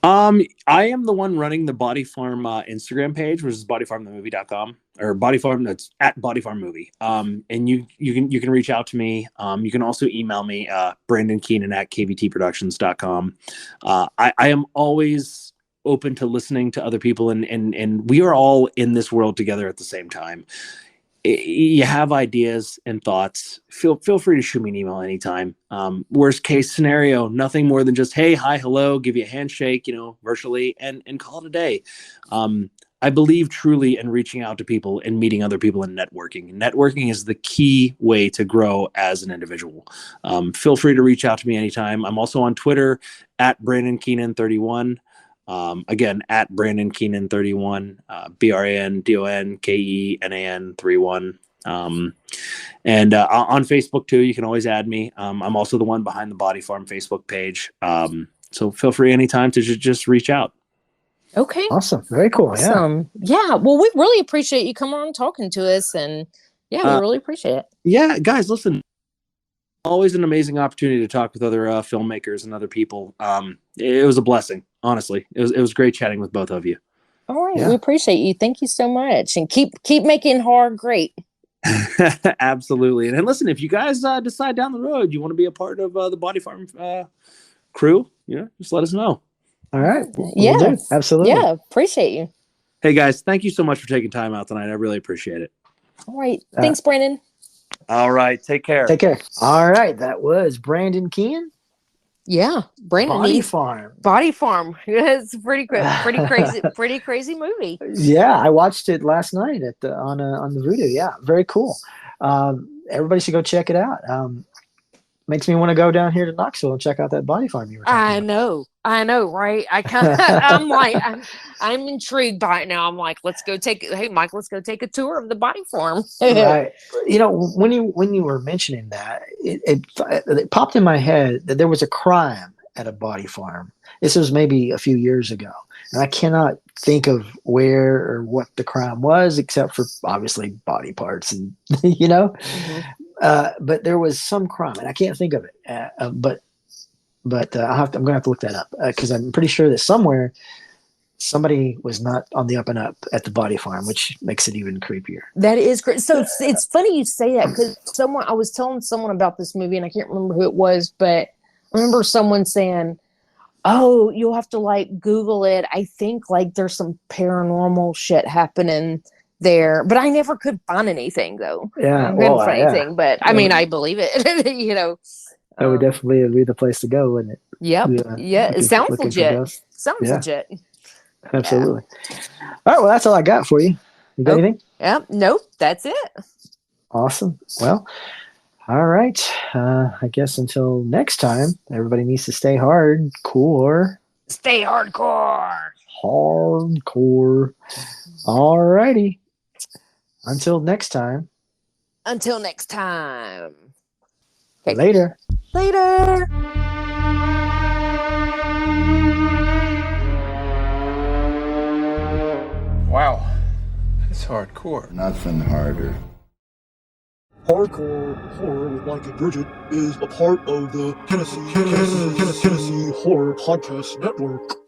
I am the one running the Body Farm Instagram page, which is bodyfarmthemovie.com, or Body Farm, that's at Body Farm Movie. And you can reach out to me. You can also email me, Brandon Keenan at kvtproductions.com. I am always open to listening to other people, and we are all in this world together at the same time. You have ideas and thoughts, feel free to shoot me an email anytime. Worst case scenario, nothing more than just, hey, hi, hello, give you a handshake, virtually, and call it a day. I believe truly in reaching out to people and meeting other people and networking. Networking is the key way to grow as an individual. Feel free to reach out to me anytime. I'm also on Twitter at Brandon Keenan 31. Again, at Brandon Keenan 31, BrandonKenan 31. And on Facebook too, you can always add me. I'm also the one behind the Body Farm Facebook page. So feel free anytime to just reach out. Okay. Awesome. Very cool. Awesome. Yeah. Well, we really appreciate you coming on and talking to us, and we really appreciate it. Yeah, guys, listen. Always an amazing opportunity to talk with other filmmakers and other people. It was a blessing, honestly. It was great chatting with both of you. All right, we appreciate you. Thank you so much, and keep making horror great. Absolutely. And listen, if you guys decide down the road you want to be a part of the Body Farm crew, just let us know. All right. Yeah, absolutely. Yeah, appreciate you. Hey guys, thank you so much for taking time out tonight. I really appreciate it. All right, thanks, Brandon. All right, take care. Take care. All right, that was Brandon Keenan. Yeah, Brandon. Body Farm. Body Farm. It's pretty crazy movie. Yeah, I watched it last night on the Vudu. Yeah, very cool. Everybody should go check it out. Makes me want to go down here to Knoxville and check out that Body Farm you were talking about. I know, right? I'm intrigued by it now. I'm like, hey, Mike, let's go take a tour of the Body Farm. Right. When you were mentioning that, it popped in my head that there was a crime at a Body Farm. This was maybe a few years ago, and I cannot think of where or what the crime was, except for obviously body parts, and Mm-hmm. But there was some crime, and I can't think of it. But I'm going to have to look that up because I'm pretty sure that somewhere somebody was not on the up and up at the Body Farm, which makes it even creepier. That is great. So it's funny you say that, because I was telling someone about this movie, and I can't remember who it was, but I remember someone saying, "Oh, you'll have to Google it. I think there's some paranormal shit happening there," but I never could find anything though. Yeah, I couldn't find anything, but I mean, I believe it. That would definitely be the place to go, wouldn't it? Yep. It sounds legit. Sounds legit. Absolutely. Yeah. All right. Well, that's all I got for you. You got anything? Yep. Nope. That's it. Awesome. Well, all right. I guess until next time, everybody needs to stay hardcore. Stay hardcore. Hardcore. All righty. Until next time. Until next time. Okay. Later. Later. Wow. That's hardcore. Nothing harder. Hardcore Horror with Mike and Brigitte is a part of the Tennessee Horror Podcast Network.